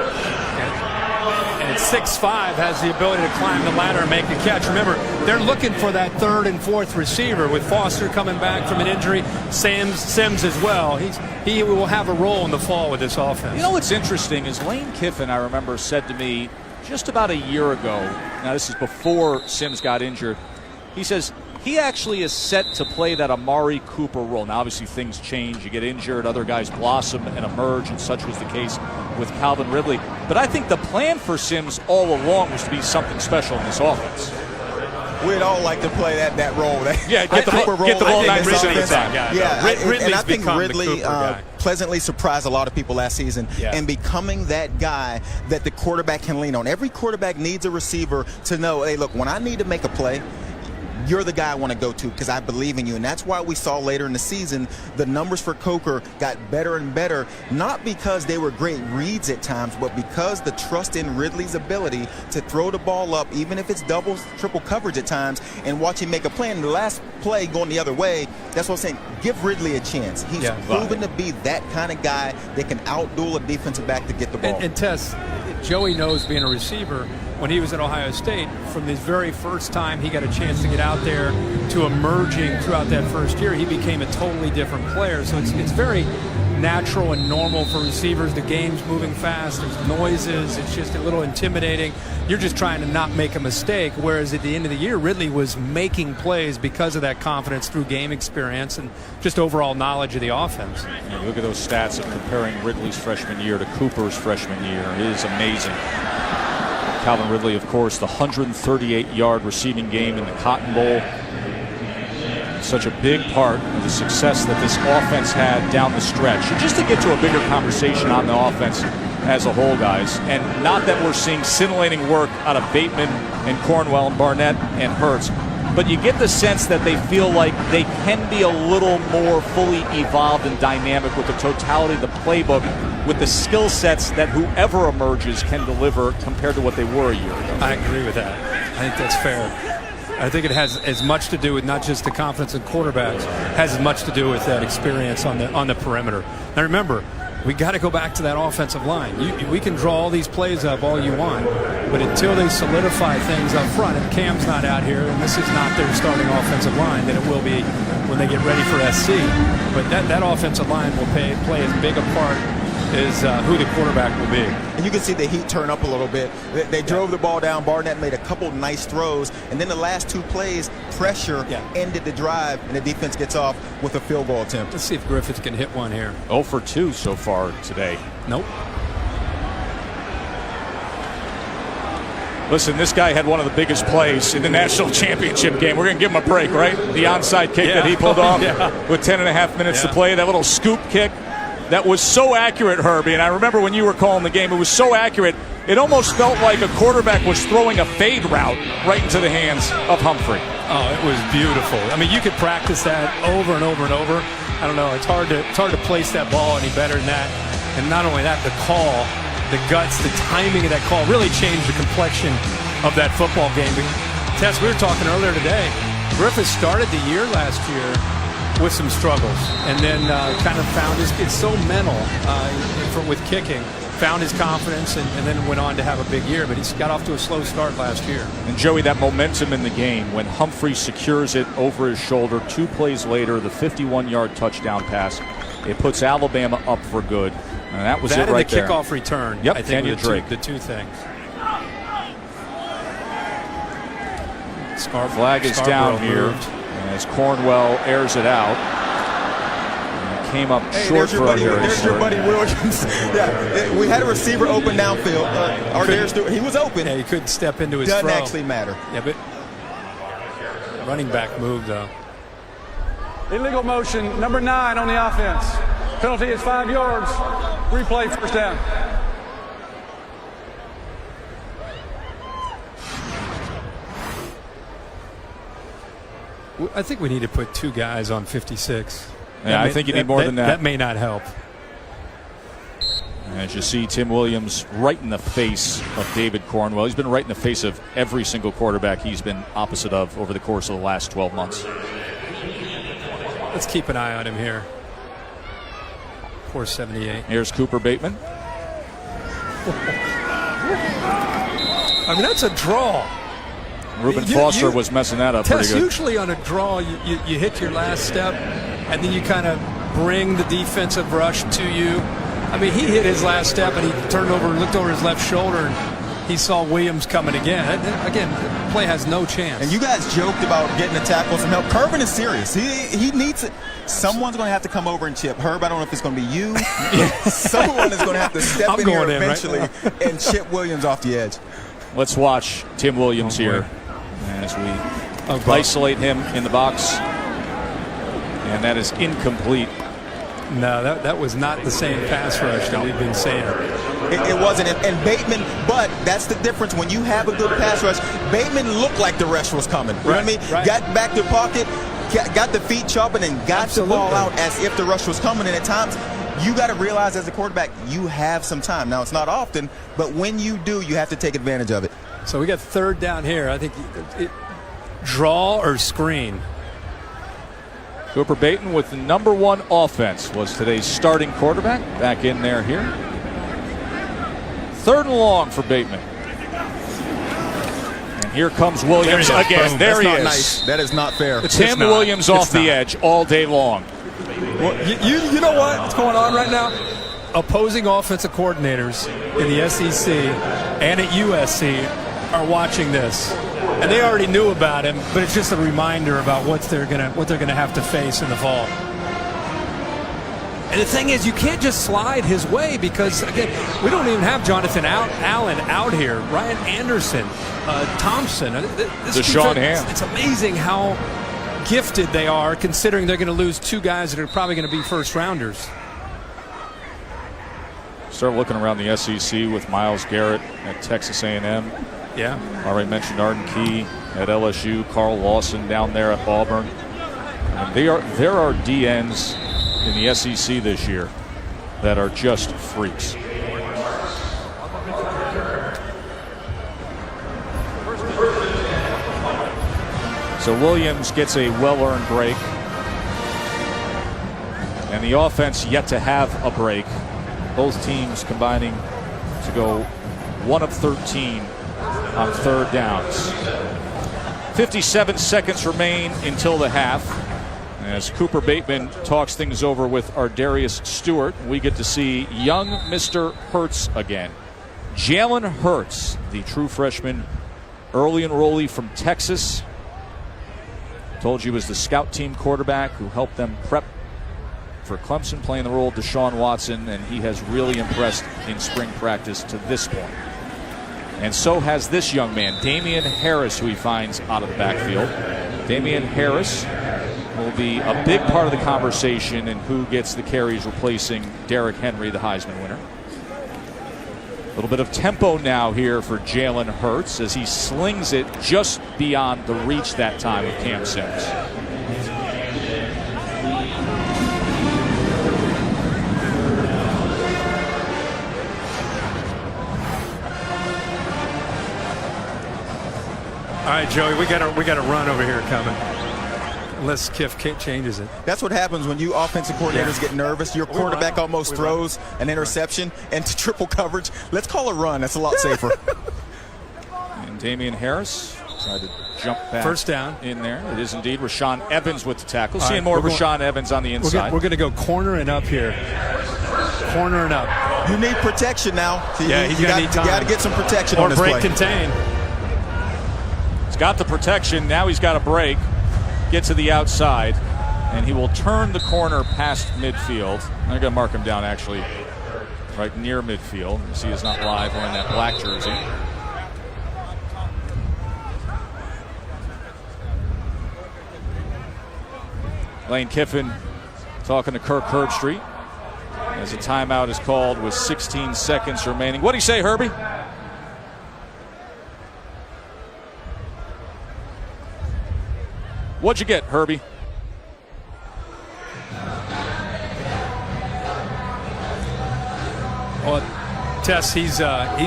And 6'5" has the ability to climb the ladder and make a catch. Remember, they're looking for that 3rd and 4th receiver with Foster coming back from an injury, Sims as well. He will have a role in the fall with this offense. What's interesting is Lane Kiffin, I remember, said to me just about a year ago, now this is before Sims got injured, he says, he actually is set to play that Amari Cooper role. Now, obviously, things change. You get injured, other guys blossom and emerge, and such was the case with Calvin Ridley. But I think the plan for Sims all along was to be something special in this offense. We'd all like to play that role. Get the ball 9 Ridley time. And I think Ridley pleasantly surprised a lot of people last season in becoming that guy that the quarterback can lean on. Every quarterback needs a receiver to know, hey, look, when I need to make a play, you're the guy I want to go to because I believe in you. And that's why we saw later in the season the numbers for Coker got better and better, not because they were great reads at times, but because the trust in Ridley's ability to throw the ball up, even if it's double, triple coverage at times, and watch him make a play. And the last play going the other way, that's what I'm saying. Give Ridley a chance. He's proven to be that kind of guy that can outduel a defensive back to get the ball. And Tess, Joey knows being a receiver. When he was at Ohio State, from the very first time he got a chance to get out there to emerging throughout that first year, he became a totally different player. So it's very natural and normal for receivers. The game's moving fast. There's noises. It's just a little intimidating. You're just trying to not make a mistake, whereas at the end of the year, Ridley was making plays because of that confidence through game experience and just overall knowledge of the offense. Yeah, look at those stats of comparing Ridley's freshman year to Cooper's freshman year. It is amazing. Calvin Ridley, of course, the 138-yard receiving game in the Cotton Bowl. Such a big part of the success that this offense had down the stretch. And just to get to a bigger conversation on the offense as a whole, guys, and not that we're seeing scintillating work out of Bateman and Cornwell and Barnett and Hurts, but you get the sense that they feel like they can be a little more fully evolved and dynamic with the totality of the playbook, with the skill sets that whoever emerges can deliver compared to what they were a year ago. I agree with that. I think that's fair. I think it has as much to do with not just the confidence in quarterbacks, has as much to do with that experience on the perimeter. Now remember, we got to go back to that offensive line. We can draw all these plays up all you want, but until they solidify things up front, and Cam's not out here, and this is not their starting offensive line that it will be when they get ready for SC, but that offensive line will play as big a part is who the quarterback will be. And you can see the heat turn up a little bit. They drove the ball down. Barnett made a couple nice throws. And then the last two plays, pressure ended the drive, and the defense gets off with a field goal attempt. Let's see if Griffith can hit one here. 0 for 2 so far today. Nope. Listen, this guy had one of the biggest plays in the national championship game. We're going to give him a break, right? The onside kick that he pulled off with 10.5 minutes to play. That little scoop kick. That was so accurate, Herbie, and I remember when you were calling the game, it was so accurate, it almost felt like a quarterback was throwing a fade route right into the hands of Humphrey. Oh, it was beautiful. I mean, you could practice that over and over and over. I don't know, it's hard to place that ball any better than that. And not only that, the call, the guts, the timing of that call really changed the complexion of that football game. Tess, we were talking earlier today, Griffith started the year last year with some struggles, and then kind of found it's so mental with kicking, found his confidence, and then went on to have a big year, but he's got off to a slow start last year. And Joey, that momentum in the game, when Humphrey secures it over his shoulder, 2 plays later, the 51-yard touchdown pass, it puts Alabama up for good, and that was it right there. And the kickoff return, yep, I think Kenyon Drake. The two things. Flag is down here as Cornwell airs it out. And it came up short for a Harris. There's your buddy Williams. We had a receiver open downfield. He was open. Yeah, he couldn't step into his throw. Doesn't actually matter. Yeah, but running back move, though. Illegal motion, number 9 on the offense. Penalty is 5 yards. Replay, first down. I think we need to put 2 guys on 56. Yeah, I think you need more than that. That may not help. As you see, Tim Williams right in the face of David Cornwell. He's been right in the face of every single quarterback he's been opposite of over the course of the last 12 months. Let's keep an eye on him here. Poor 78. Here's Cooper Bateman. I mean, that's a draw. Ruben Foster was messing that up pretty good. Usually on a draw, you hit your last step, and then you kind of bring the defensive rush to you. I mean, he hit his last step, and he turned over and looked over his left shoulder, and he saw Williams coming again. Again, the play has no chance. And you guys joked about getting a tackle some help. Kervin is serious. He needs it. Someone's going to have to come over and chip. Herb, I don't know if it's going to be you. Someone is going to have to step in here eventually and chip Williams off the edge. Let's watch Tim Williams here as we isolate him in the box. And that is incomplete. No, that was not the same pass rush that we've been saying. It wasn't. And Bateman, but that's the difference. When you have a good pass rush, Bateman looked like the rush was coming. You know what I mean? Right. Got back to the pocket, got the feet chopping, and got the ball out as if the rush was coming. And at times, you got to realize as a quarterback, you have some time. Now, it's not often, but when you do, you have to take advantage of it. So we got 3rd down here. I think draw or screen. Cooper Bateman with the #1 offense was today's starting quarterback. Back in there here. 3rd and long for Bateman. And here comes Williams again. There he is. Nice. That is not fair. Tim Williams off the edge all day long. Well, you know what's going on right now? Opposing offensive coordinators in the SEC and at USC are watching this, and they already knew about him. But it's just a reminder about what they're gonna have to face in the fall. And the thing is, you can't just slide his way because, again, we don't even have Jonathan Allen out here. Ryan Anderson, Thompson, Deshaun Ham. It's amazing how gifted they are, considering they're going to lose 2 guys that are probably going to be first-rounders. Start looking around the SEC with Myles Garrett at Texas A&M. Yeah. Already mentioned Arden Key at LSU, Carl Lawson down there at Auburn. And there are DNs in the SEC this year that are just freaks. So Williams gets a well-earned break. And the offense yet to have a break. Both teams combining to go 1 of 13 on 3rd downs. 57 seconds remain until the half. As Cooper Bateman talks things over with Ardarius Stewart, we get to see young Mr. Hurts again. Jalen Hurts, the true freshman, early enrollee from Texas. Told you he was the scout team quarterback who helped them prep for Clemson, playing the role of Deshaun Watson, and he has really impressed in spring practice to this point. And so has this young man, Damian Harris, who he finds out of the backfield. Damian Harris will be a big part of the conversation in who gets the carries replacing Derrick Henry, the Heisman winner. A little bit of tempo now here for Jalen Hurts as he slings it just beyond the reach that time of Cam Sims. All right, Joey, we got a run over here coming. Unless Kiff changes it. That's what happens when you offensive coordinators get nervous. Your quarterback almost throws an interception into triple coverage. Let's call a run. That's a lot safer. And Damian Harris tried to jump back. First down. In there. It is indeed Rashaan Evans with the tackle. Seeing more of Rashaan Evans on the inside. We're going to go corner and up here. Corner and up. You need protection now. Yeah, he's going to need time. You got to get some protection or on this break play. Contain. He's got the protection. Now he's got a break. Get to the outside, and he will turn the corner past midfield. I'm going to mark him down actually right near midfield. You see he's not live wearing that black jersey. Lane Kiffin talking to Kirk Herbstreit as a timeout is called with 16 seconds remaining. What do you say, Herbie? What'd you get, Herbie? Well, Tess, he's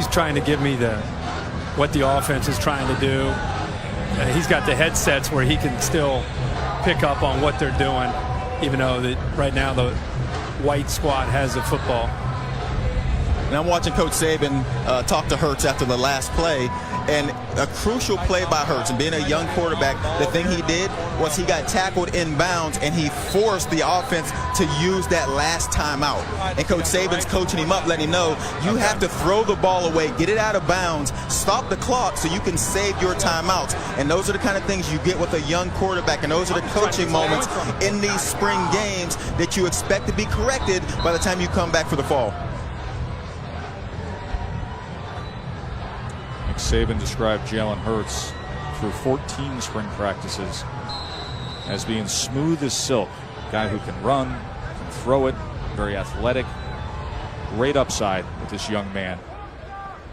trying to give me what the offense is trying to do. He's got the headsets where he can still pick up on what they're doing, even though that right now the white squad has the football. And I'm watching Coach Saban talk to Hurts after the last play, and a crucial play by Hurts. And being a young quarterback, the thing he did was he got tackled inbounds, and he forced the offense to use that last timeout. And Coach Saban's coaching him up, letting him know you have to throw the ball away, get it out of bounds, stop the clock so you can save your timeouts. And those are the kind of things you get with a young quarterback, and those are the coaching moments in these spring games that you expect to be corrected by the time you come back for the fall. Saban described Jalen Hurts through 14 spring practices as being smooth as silk. A guy who can run, can throw it, very athletic. great upside with this young man.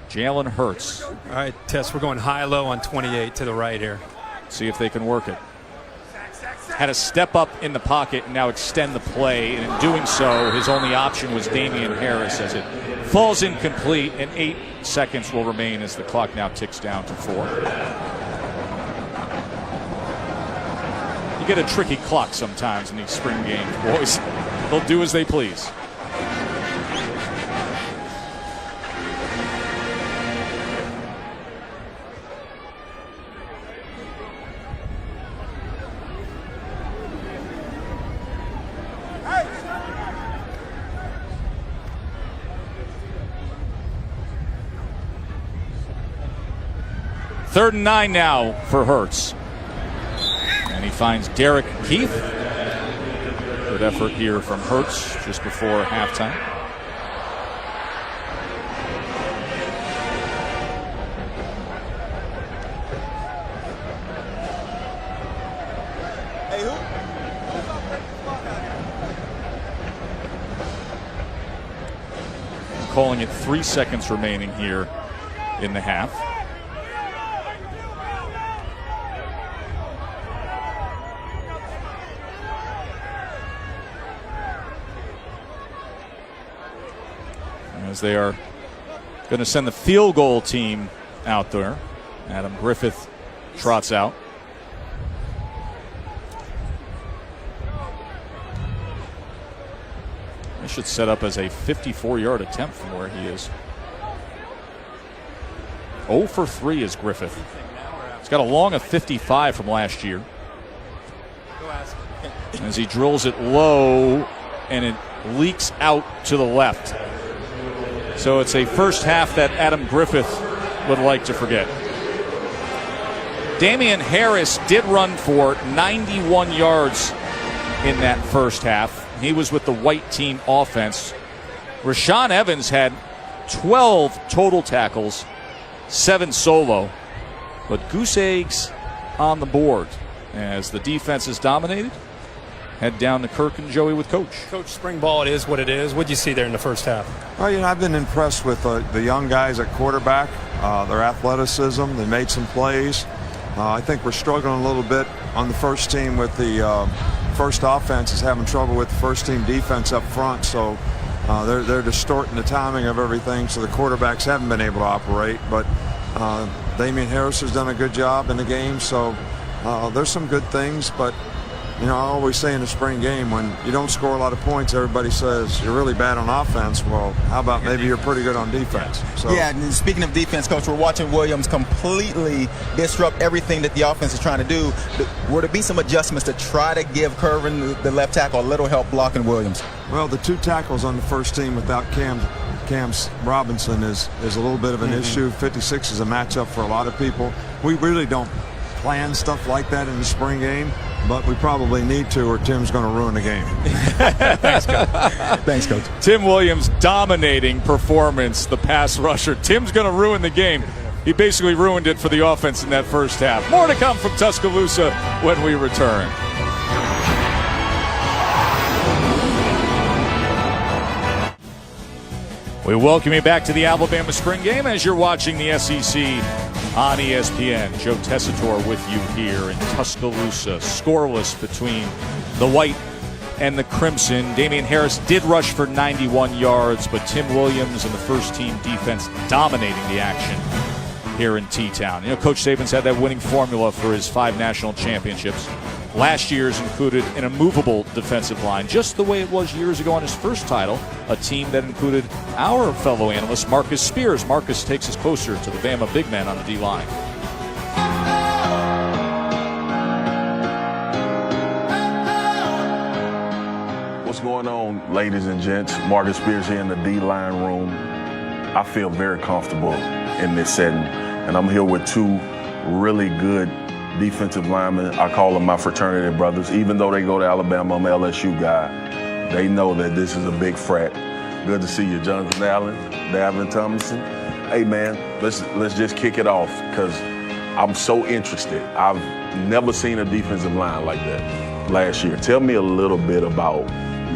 Jalen Hurts. All right, Tess, we're going high-low on 28 to the right here. See if they can work it. Had to step up in the pocket and now extend the play, and in doing so, his only option was Damian Harris as it falls incomplete, and 8 seconds will remain as the clock now ticks down to 4. You get a tricky clock sometimes in these spring games, boys. They'll do as they please. Third and 9 now for Hurts. And he finds Derek Keith. Good effort here from Hurts just before halftime. Hey, who? Calling it 3 seconds remaining here in the half. As they are going to send the field goal team out there. Adam Griffith trots out. This should set up as a 54-yard attempt from where he is. 0 for 3 is Griffith. He's got a long of 55 from last year. As he drills it low, and it leaks out to the left. So it's a first half that Adam Griffith would like to forget. Damian Harris did run for 91 yards in that first half. He was with the white team offense. Rashaan Evans had 12 total tackles, 7 solo, but goose eggs on the board as the defense is dominated. Head down to Kirk and Joey with Coach. Coach, spring ball, it is what it is. What did you see there in the first half? Well, I've been impressed with the young guys at quarterback, their athleticism. They made some plays. I think we're struggling a little bit on the first team with the first offense is having trouble with the first team defense up front. So they're distorting the timing of everything, so the quarterbacks haven't been able to operate. But Damian Harris has done a good job in the game. So there's some good things, but I always say in the spring game, when you don't score a lot of points, everybody says you're really bad on offense. Well, how about maybe you're pretty good on defense? So. Yeah, and speaking of defense, Coach, we're watching Williams completely disrupt everything that the offense is trying to do. Were to be some adjustments to try to give Curvin, the left tackle, a little help blocking Williams? Well, the 2 tackles on the first team without Cam Robinson is a little bit of an issue. 56 is a matchup for a lot of people. We really don't plan stuff like that in the spring game, but we probably need to, or Tim's going to ruin the game. Thanks, Coach. Thanks, Coach. Tim Williams dominating performance, the pass rusher. Tim's going to ruin the game. He basically ruined it for the offense in that first half. More to come from Tuscaloosa when we return. We welcome you back to the Alabama Spring Game as you're watching the SEC on ESPN. Joe Tessitore with you here in Tuscaloosa. Scoreless between the white and the crimson. Damian Harris did rush for 91 yards, but Tim Williams and the first team defense dominating the action here in T-Town. Coach Saban's had that winning formula for his 5 national championships. Last year's included an immovable defensive line, just the way it was years ago on his first title, a team that included our fellow analyst, Marcus Spears. Marcus takes us closer to the Bama big man on the D-line. What's going on, ladies and gents? Marcus Spears here in the D-line room. I feel very comfortable in this setting, and I'm here with 2 really good defensive linemen. I call them my fraternity brothers. Even though they go to Alabama, I'm an LSU guy. They know that this is a big frat. Good to see you, Jonathan Allen, Davin Thomason. Hey, man, let's just kick it off because I'm so interested. I've never seen a defensive line like that last year. Tell me a little bit about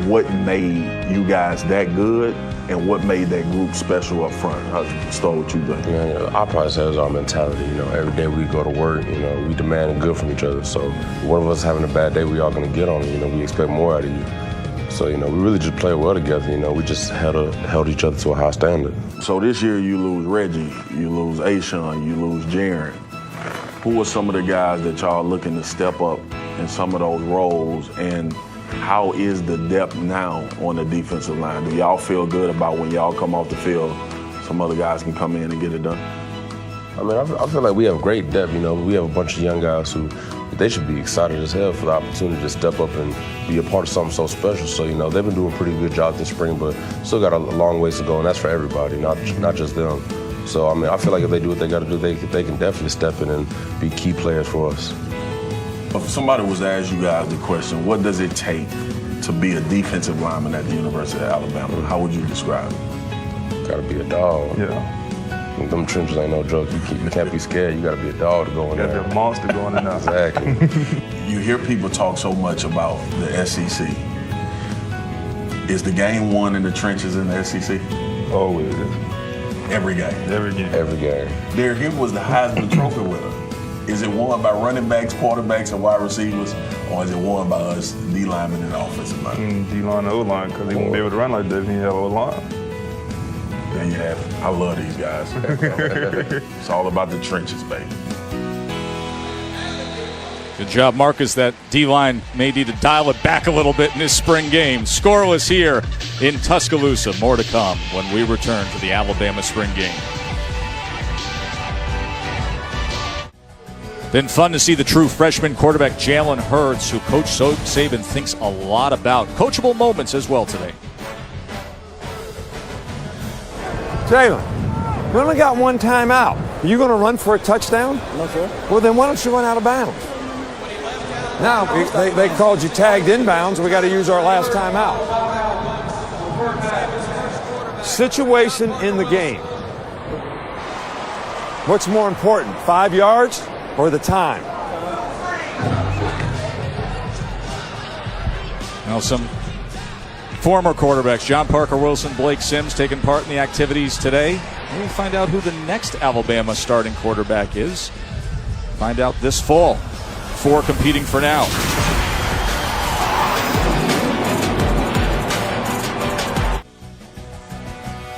what made you guys that good and what made that group special up front? I'll start with you, buddy. Our process is our mentality. Every day we go to work, we demand good from each other. So one of us having a bad day, we all going to get on it. We expect more out of you. So, we really just play well together. We just held each other to a high standard. So this year you lose Reggie, you lose Ashawn, you lose Jaron. Who are some of the guys that y'all looking to step up in some of those roles, and how is the depth now on the defensive line? Do y'all feel good about when y'all come off the field, some other guys can come in and get it done? I feel like we have great depth. We have a bunch of young guys who they should be excited as hell for the opportunity to step up and be a part of something so special. So, they've been doing a pretty good job this spring, but still got a long ways to go, and that's for everybody, not just them. So, I feel like if they do what they got to do, they can definitely step in and be key players for us. If somebody was to ask you guys the question, what does it take to be a defensive lineman at the University of Alabama, how would you describe it? Got to be a dog. Yeah. Them trenches ain't no joke. You can't be scared. You got to be a dog to go in there. You got to be a monster going in there. Exactly. You hear people talk so much about the SEC. Is the game won in the trenches in the SEC? Oh, it is. Every game. Every game. Every game. Derek, here was the Heisman Trophy winner. Is it won by running backs, quarterbacks, and wide receivers, or is it won by us D linemen and offensive linemen? D-line and O-line, because he won't be able to run like that if he have O-line. There you have it. I love these guys. It's all about the trenches, baby. Good job, Marcus. That D-line may need to dial it back a little bit in this spring game. Scoreless here in Tuscaloosa. More to come when we return to the Alabama spring game. Been fun to see the true freshman quarterback Jalen Hurts, who Coach Saban thinks a lot about. Coachable moments as well today. Jalen, we only got one timeout. Are you going to run for a touchdown? No, sir. Well, then why don't you run out of bounds? Now, they called you tagged inbounds. We got to use our last timeout. Situation in the game. What's more important, 5 yards or the time? Now some former quarterbacks, John Parker Wilson, Blake Sims, taking part in the activities today. We'll find out who the next Alabama starting quarterback is. Find out this fall. 4 competing for now.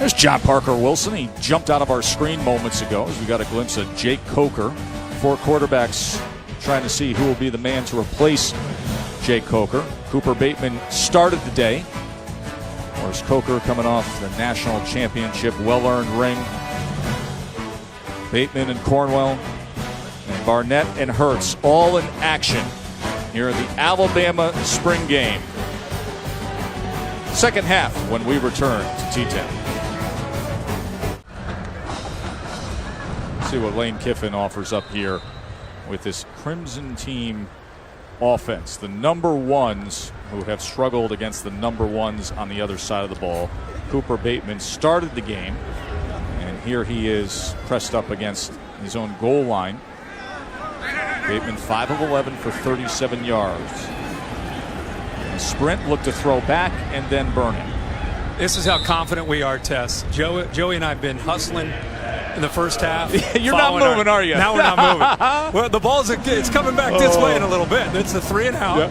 There's John Parker Wilson. He jumped out of our screen moments ago as we got a glimpse of Jake Coker. 4 quarterbacks trying to see who will be the man to replace Jake Coker. Cooper Bateman started the day. Whereas Coker coming off the national championship, well-earned ring. Bateman and Cornwell and Barnett and Hurts all in action here at the Alabama spring game. Second half when we return to T-Town. See what Lane Kiffin offers up here with this Crimson team offense. The number ones who have struggled against the number ones on the other side of the ball. Cooper Bateman started the game, and here he is pressed up against his own goal line. Bateman 5 of 11 for 37 yards. A sprint, look to throw back, and then burn it. This is how confident we are, Tess. Joey and I have been hustling in the first half. You're not moving, are you? Now we're not moving. Well, the ball's it's coming back this way in a little bit. It's the 3 and out. Yep.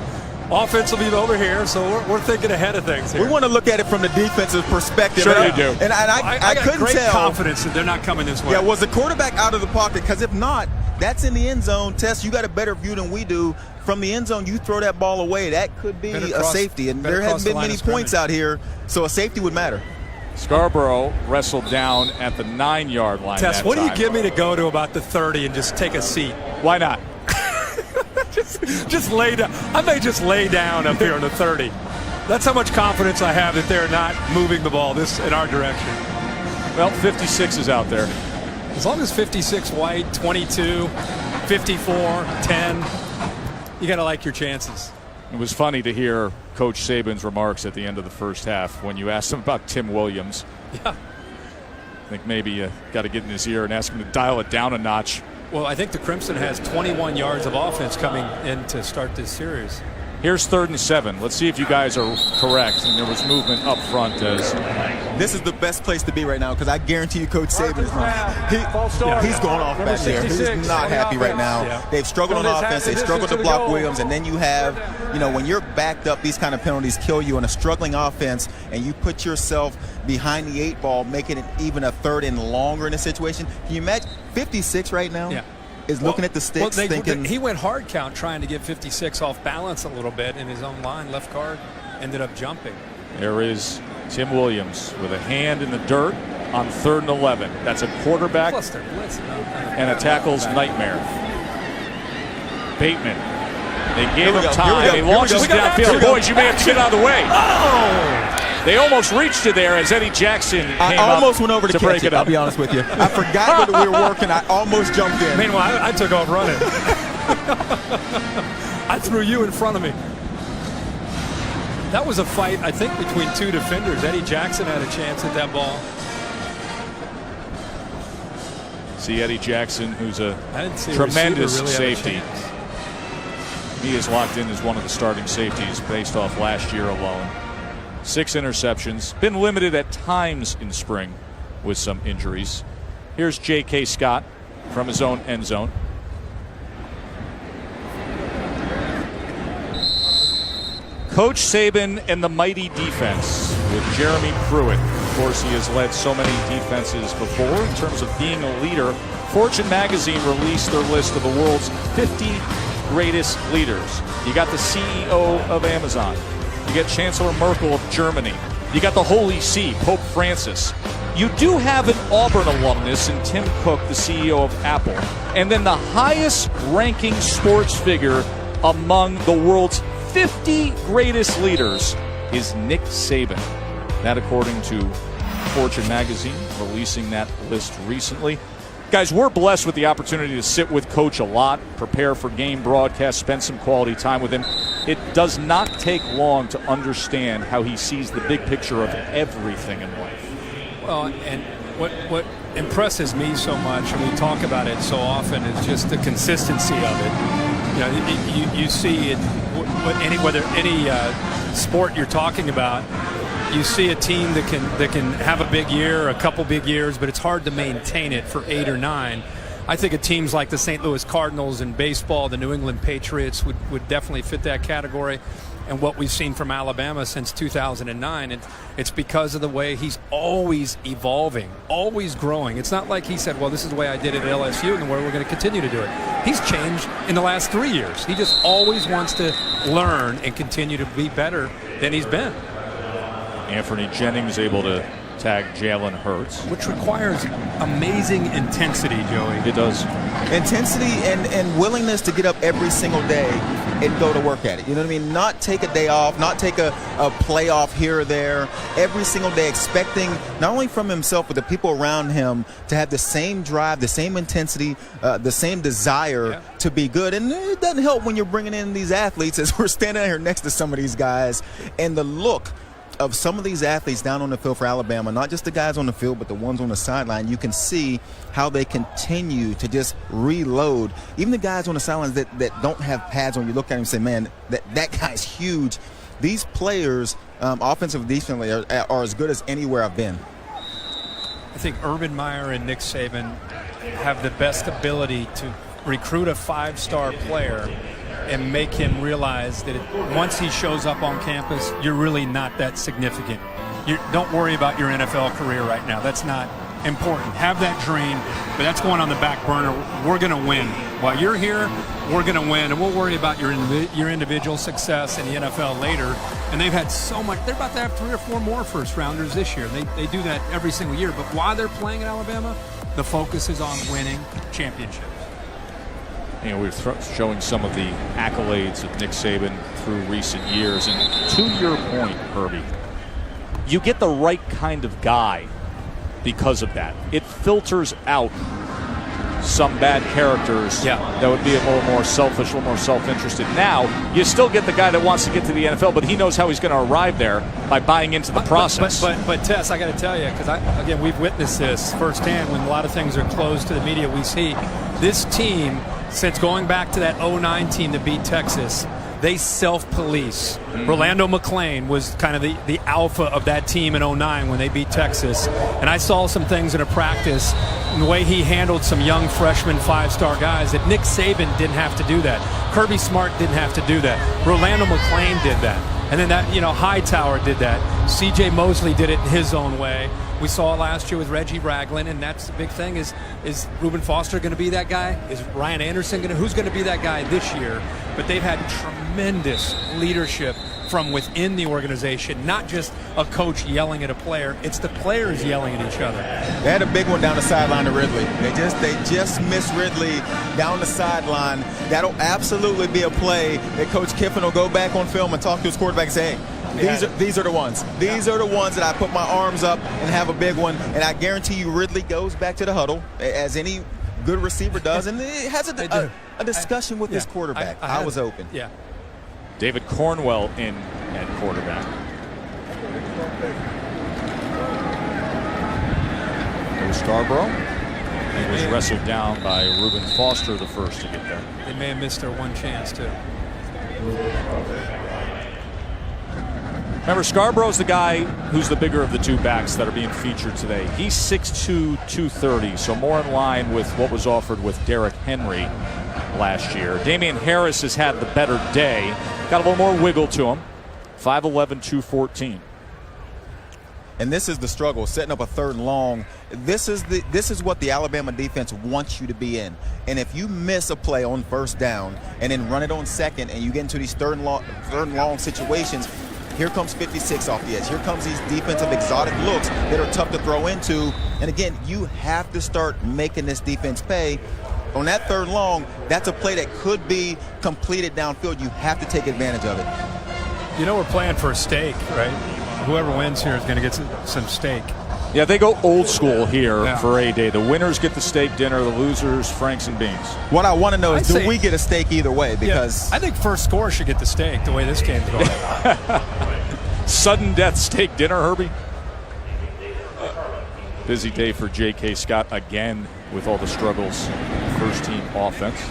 Offense will be over here, so we're thinking ahead of things here. We want to look at it from the defensive perspective. Sure you do. And I got couldn't great tell. confidence that they're not coming this way. Yeah, was the quarterback out of the pocket? Because if not, that's in the end zone. Tess, you got a better view than we do. From the end zone, you throw that ball away. That could be a safety. And there hasn't been many points out here, so a safety would matter. Scarborough wrestled down at the 9-yard line. Tess, what do time. you give me to go to about the 30 and just take a seat? Why not? just lay down. I may just lay down up here on the 30. That's how much confidence I have that they're not moving the ball in our direction. Well, 56 is out there. As long as 56 white, 22, 54, 10, you got to like your chances. It was funny to hear Coach Saban's remarks at the end of the first half when you asked him about Tim Williams. Yeah. I think maybe you got to get in his ear and ask him to dial it down a notch. Well, I think the Crimson has 21 yards of offense coming in to start this series. Here's 3rd and 7. Let's see if you guys are correct. And there was movement up front as this is the best place to be right now because I guarantee you Coach Saban is not. He's going off back there. He's not happy right now. Yeah. They've struggled on offense. They've struggled to block Williams. And then you have, when you're backed up, these kind of penalties kill you on a struggling offense, and you put yourself behind the 8 ball, making it even a 3rd and longer in a situation. Can you imagine 56 right now? Yeah. Is looking at the sticks thinking... He went hard count trying to get 56 off balance a little bit in his own line. Left guard ended up jumping. there is Tim Williams with a hand in the dirt on 3rd and 11. That's a quarterback Plus they're blitzing. and a tackle's nightmare. Bateman. They gave him time. He launches downfield. Boys, you may have to get out of the way. Oh! They almost reached it there as Eddie Jackson came I almost went over to break catch it it, up. I'll be honest with you. I forgot that we were working. I almost jumped in. Meanwhile, I took off running. I threw you in front of me. That was a fight, I think, between two defenders. Eddie Jackson had a chance at that ball. See Eddie Jackson, who's a I didn't see tremendous a receiver really safety. have a chance. He is locked in as one of the starting safeties based off last year alone. 6 interceptions. Been limited at times in spring with some injuries. Here's J.K. Scott from his own end zone. Coach Saban and the mighty defense with Jeremy Pruitt. Of course, he has led so many defenses before in terms of being a leader. Fortune magazine released their list of the world's 50 greatest leaders. You got the CEO of Amazon. You get Chancellor Merkel of Germany. You got the Holy See, Pope Francis. You do have an Auburn alumnus in Tim Cook, the CEO of Apple. And then the highest ranking sports figure among the world's 50 greatest leaders is Nick Saban. That according to Fortune magazine, releasing that list recently. Guys, we're blessed with the opportunity to sit with Coach a lot, prepare for game broadcasts, spend some quality time with him. It does not take long to understand how he sees the big picture of everything in life. Well, and what impresses me so much, and we talk about it so often, is just the consistency of it. You know, you see it, whether any sport you're talking about, you see a team that can have a big year, a couple big years, but it's hard to maintain it for 8 or 9. I think of teams like the St. Louis Cardinals in baseball, the New England Patriots would definitely fit that category. And what we've seen from Alabama since 2009, it's because of the way he's always evolving, always growing. It's not like he said, well, this is the way I did it at LSU and the way we're going to continue to do it. He's changed in the last 3 years. He just always wants to learn and continue to be better than he's been. Anthony Jennings able to tag Jalen Hurts. Which requires amazing intensity, Joey. It does. Intensity and willingness to get up every single day and go to work at it. You know what I mean? Not take a day off, not take a play off here or there. Every single day expecting not only from himself but the people around him to have the same drive, the same intensity, the same desire to be good. And it doesn't help when you're bringing in these athletes, as we're standing out here next to some of these guys, and the look of some of these athletes down on the field for Alabama, not just the guys on the field, but the ones on the sideline. You can see how they continue to just reload. Even the guys on the sidelines that don't have pads on, you look at them and say, man, that guy's huge. These players, offensive defensively, are as good as anywhere I've been. I think Urban Meyer and Nick Saban have the best ability to recruit a 5-star player and make him realize that once he shows up on campus, you're really not that significant. Don't worry about your NFL career right now. That's not important. Have that dream, but that's going on the back burner. We're going to win. While you're here, we're going to win, and we'll worry about your individual success in the NFL later. And they've had so much. They're about to have 3 or 4 more first-rounders this year. They do that every single year. But while they're playing at Alabama, the focus is on winning championships. You know, we're showing some of the accolades of Nick Saban through recent years. And to your point, Herbie, you get the right kind of guy because of that. It filters out some bad characters that would be a little more selfish, a little more self-interested. Now, you still get the guy that wants to get to the NFL, but he knows how he's going to arrive there by buying into the process. But Tess, I got to tell you, because again, we've witnessed this firsthand when a lot of things are closed to the media. We see this team, since going back to that 09 team to beat Texas, they self-police. Rolando McClain was kind of the alpha of that team in 09 when they beat Texas. And I saw some things in a practice, in the way he handled some young freshman 5-star guys, that Nick Saban didn't have to do that. Kirby Smart didn't have to do that. Rolando McClain did that. And then that, Hightower did that. C.J. Mosley did it in his own way. We saw it last year with Reggie Ragland, and that's the big thing. Is Reuben Foster going to be that guy? Is Ryan Anderson who's going to be that guy this year? But they've had tremendous leadership from within the organization, not just a coach yelling at a player. It's the players yelling at each other. They had a big one down the sideline to Ridley. They just missed Ridley down the sideline. That'll absolutely be a play that Coach Kiffin will go back on film and talk to his quarterback and say, hey, these are the ones. These are the ones that I put my arms up and have a big one. And I guarantee you Ridley goes back to the huddle, as any good receiver does, and it has a discussion with his quarterback. I was open. Yeah. David Cornwell in at quarterback. There's Scarborough. He was wrestled down by Reuben Foster, the first to get there. They may have missed their one chance, too. Remember, Scarborough's the guy who's the bigger of the two backs that are being featured today. He's 6'2", 230, so more in line with what was offered with Derrick Henry last year. Damian Harris has had the better day. Got a little more wiggle to him. 5'11", 214. And this is the struggle, setting up a third and long. This is what the Alabama defense wants you to be in. And if you miss a play on first down and then run it on second, and you get into these third and long situations, here comes 56 off the edge. Here comes these defensive exotic looks that are tough to throw into. And again, you have to start making this defense pay. On that third and long, that's a play that could be completed downfield. You have to take advantage of it. We're playing for a steak, right? Whoever wins here is going to get some steak. Yeah, they go old school here for A-Day. The winners get the steak dinner, the losers, franks and beans. What I want to know is, do we get a steak either way? Because I think first score should get the steak the way this game's going. Sudden death steak dinner, Herbie. Busy day for J.K. Scott again with all the struggles. First team offense.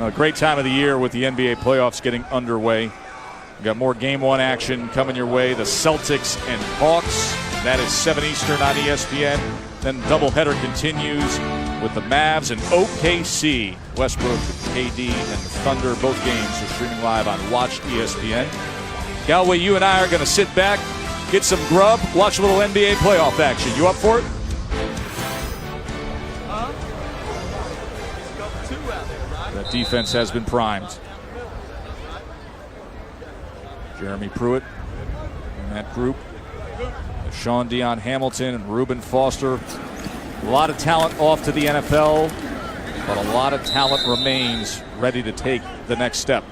A great time of the year with the NBA playoffs getting underway. We've got more Game 1 action coming your way. The Celtics and Hawks. That is 7 Eastern on ESPN. Then doubleheader continues with the Mavs and OKC. Westbrook, KD, and the Thunder. Both games are streaming live on Watch ESPN. Galway, you and I are going to sit back, get some grub, watch a little NBA playoff action. You up for it? That defense has been primed. Jeremy Pruitt in that group. Sean Dion Hamilton and Reuben Foster. A lot of talent off to the NFL, but a lot of talent remains ready to take the next step.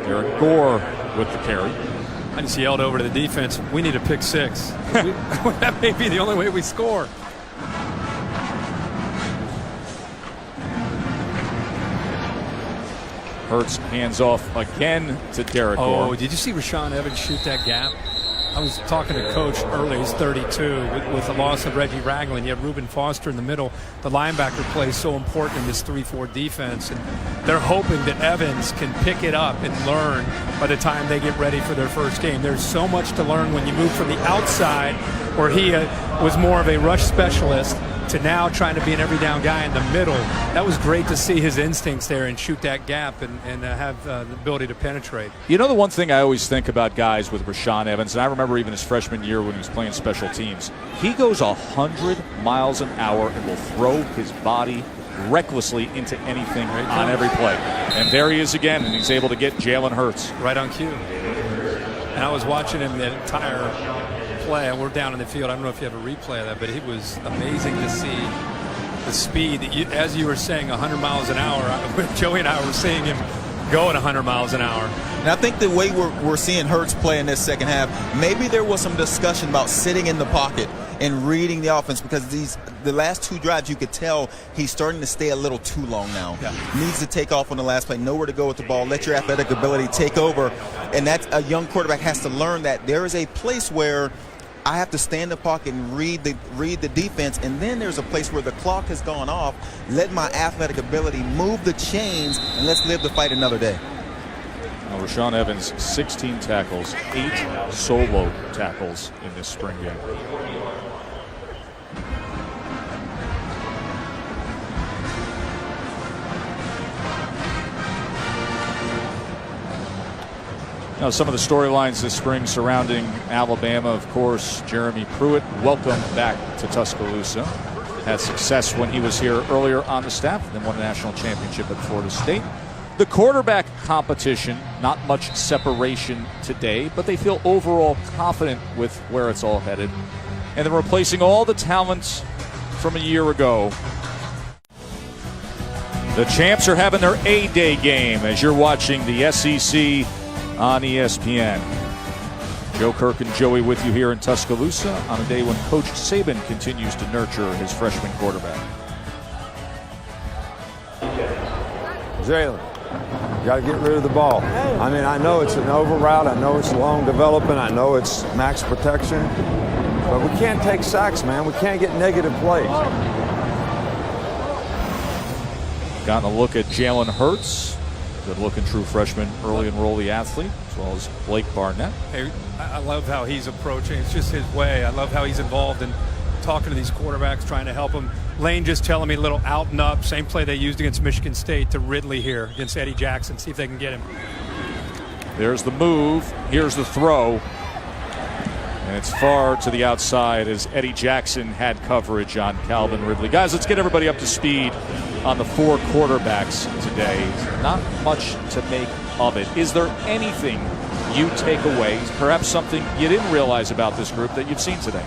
Derek Gore with the carry. I just yelled over to the defense, we need a pick six. That may be the only way we score. Hurts hands off again to Derek Gore. Oh, did you see Rashaan Evans shoot that gap? I was talking to Coach early. He's 32. With the loss of Reggie Ragland, you have Reuben Foster in the middle. The linebacker play is so important in this 3-4 defense, and they're hoping that Evans can pick it up and learn by the time they get ready for their first game. There's so much to learn when you move from the outside, where he was more of a rush specialist, to now trying to be an every down guy in the middle. That was great to see his instincts there and shoot that gap and have the ability to penetrate. You know, the one thing I always think about guys with Rashaan Evans, and I remember even his freshman year when he was playing special teams, he goes 100 miles an hour and will throw his body recklessly into anything on every play. And there he is again, and he's able to get Jalen Hurts. Right on cue. And I was watching him the entire play, and we're down in the field. I don't know if you have a replay of that, but it was amazing to see the speed. As you were saying, 100 miles an hour. Joey and I were seeing him go at 100 miles an hour. And I think the way we're seeing Hurts play in this second half, maybe there was some discussion about sitting in the pocket and reading the offense, because the last two drives you could tell he's starting to stay a little too long now. Yeah. Needs to take off on the last play, nowhere to go with the ball, let your athletic ability take over. And that's a young quarterback has to learn that there is a place where I have to stand in the pocket and read the defense, and then there's a place where the clock has gone off. Let my athletic ability move the chains, and let's live the fight another day. Now, Rashaan Evans, 16 tackles, 8 solo tackles in this spring game. Now, some of the storylines this spring surrounding Alabama, of course, Jeremy Pruitt, welcome back to Tuscaloosa. Had success when he was here earlier on the staff, then won the national championship at Florida State. The quarterback competition, not much separation today, but they feel overall confident with where it's all headed. And they're replacing all the talent from a year ago. The champs are having their A-Day game as you're watching the SEC on ESPN. Joe Kirk and Joey with you here in Tuscaloosa on a day when Coach Saban continues to nurture his freshman quarterback. Jalen, you got to get rid of the ball. I mean, I know it's an over route. I know it's long development. I know it's max protection. But we can't take sacks, man. We can't get negative plays. Gotten a look at Jalen Hurts. Good-looking true freshman, early enrollee athlete, as well as Blake Barnett. Hey, I love how he's approaching. It's just his way. I love how he's involved in talking to these quarterbacks, trying to help them. Lane just telling me a little out and up. Same play they used against Michigan State to Ridley here against Eddie Jackson. See if they can get him. There's the move. Here's the throw. And it's far to the outside as Eddie Jackson had coverage on Calvin Ridley. Guys, let's get everybody up to speed on the 4 quarterbacks today. Not much to make of it. Is there anything you take away, perhaps something you didn't realize about this group that you've seen today?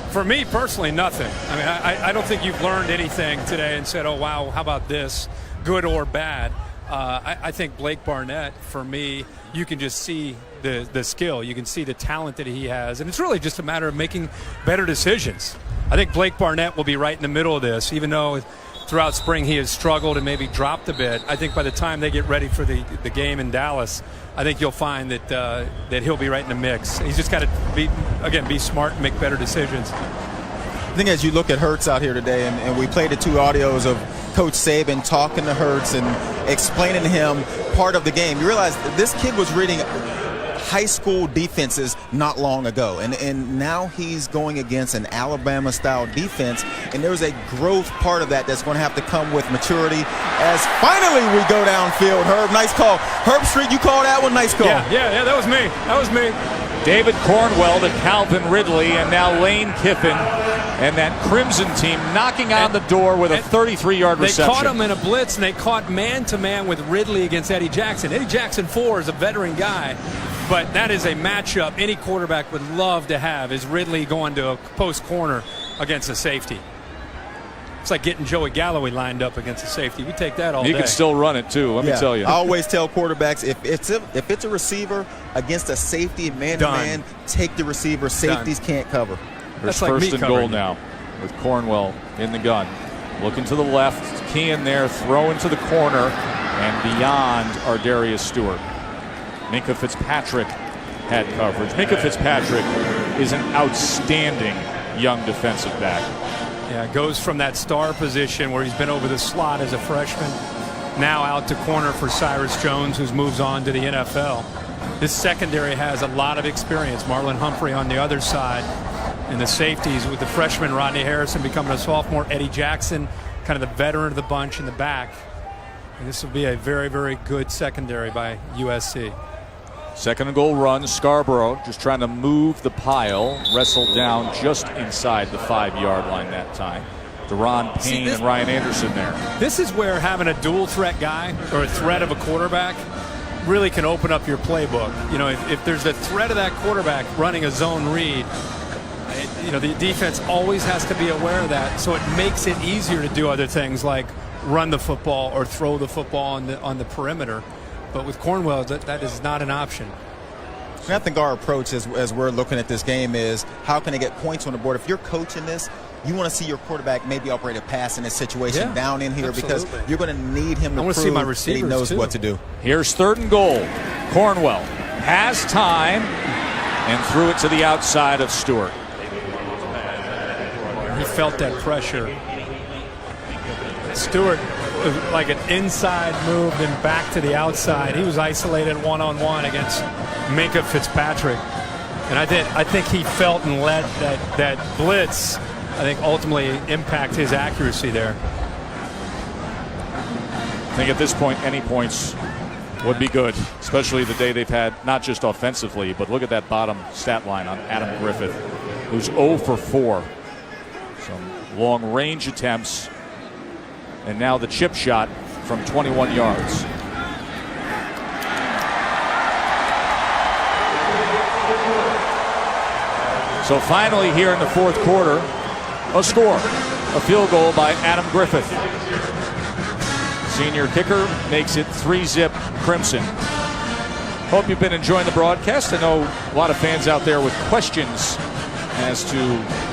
For me personally, nothing. I mean, I don't think you've learned anything today and said, oh, wow, how about this, good or bad. I think Blake Barnett, for me, you can just see the skill. You can see the talent that he has. And it's really just a matter of making better decisions. I think Blake Barnett will be right in the middle of this, even though throughout spring he has struggled and maybe dropped a bit. I think by the time they get ready for the game in Dallas, I think you'll find that he'll be right in the mix. He's just got to be smart and make better decisions. I think as you look at Hurts out here today, and we played the 2 audios of Coach Saban talking to Hurts and explaining to him part of the game, you realize this kid was reading high school defenses not long ago, and now he's going against an Alabama-style defense, and there's a growth part of that that's going to have to come with maturity as finally we go downfield. Herb, nice call. Herb Street, you call that one? Nice call. Yeah, that was me. That was me. David Cornwell to Calvin Ridley, and now Lane Kiffin and that Crimson team knocking on the door with a 33-yard reception. They caught him in a blitz, and they caught man-to-man with Ridley against Eddie Jackson. Eddie Jackson 4 is a veteran guy, but that is a matchup any quarterback would love to have, is Ridley going to a post corner against a safety. It's like getting Joey Galloway lined up against a safety. We take that all day. He can still run it, too, let me tell you. I always tell quarterbacks, if it's a receiver against a safety, man-to-man, take the receiver. Safeties can't cover. There's first and goal now with Cornwell in the gun. Looking to the left, key in there, throwing to the corner, and beyond Ardarius Stewart. Minkah Fitzpatrick had coverage. Minkah Fitzpatrick is an outstanding young defensive back. Yeah, goes from that star position where he's been over the slot as a freshman, now out to corner for Cyrus Jones, who moves on to the NFL. This secondary has a lot of experience. Marlon Humphrey on the other side. And the safeties with the freshman Rodney Harrison becoming a sophomore, Eddie Jackson, kind of the veteran of the bunch in the back. And this will be a very, very good secondary by USC. Second and goal run. Scarborough just trying to move the pile. Wrestled down just inside the 5-yard line that time. Deron Payne and Ryan Anderson there. This is where having a dual threat guy or a threat of a quarterback really can open up your playbook. You know, if there's a threat of that quarterback running a zone read, you know, the defense always has to be aware of that, so it makes it easier to do other things like run the football or throw the football on the perimeter. But with Cornwell, that is not an option. And I think our approach as we're looking at this game is how can they get points on the board. If you're coaching this, you want to see your quarterback maybe operate a pass in this situation down in here, because you're going to need him to prove see my that he knows what to do. Here's third and goal. Cornwell has time and threw it to the outside of Stewart. He felt that pressure. Stewart, like an inside move, then back to the outside. He was isolated one-on-one against Minkah Fitzpatrick. And I think he felt and let that blitz, I think, ultimately impact his accuracy there. I think at this point, any points would be good, especially the day they've had, not just offensively, but look at that bottom stat line on Adam Griffith, who's 0 for 4. Some long range attempts, and now the chip shot from 21 yards. So finally here in the fourth quarter, a score, a field goal by Adam Griffith. Senior kicker makes it 3-zip Crimson. Hope you've been enjoying the broadcast. I know a lot of fans out there with questions as to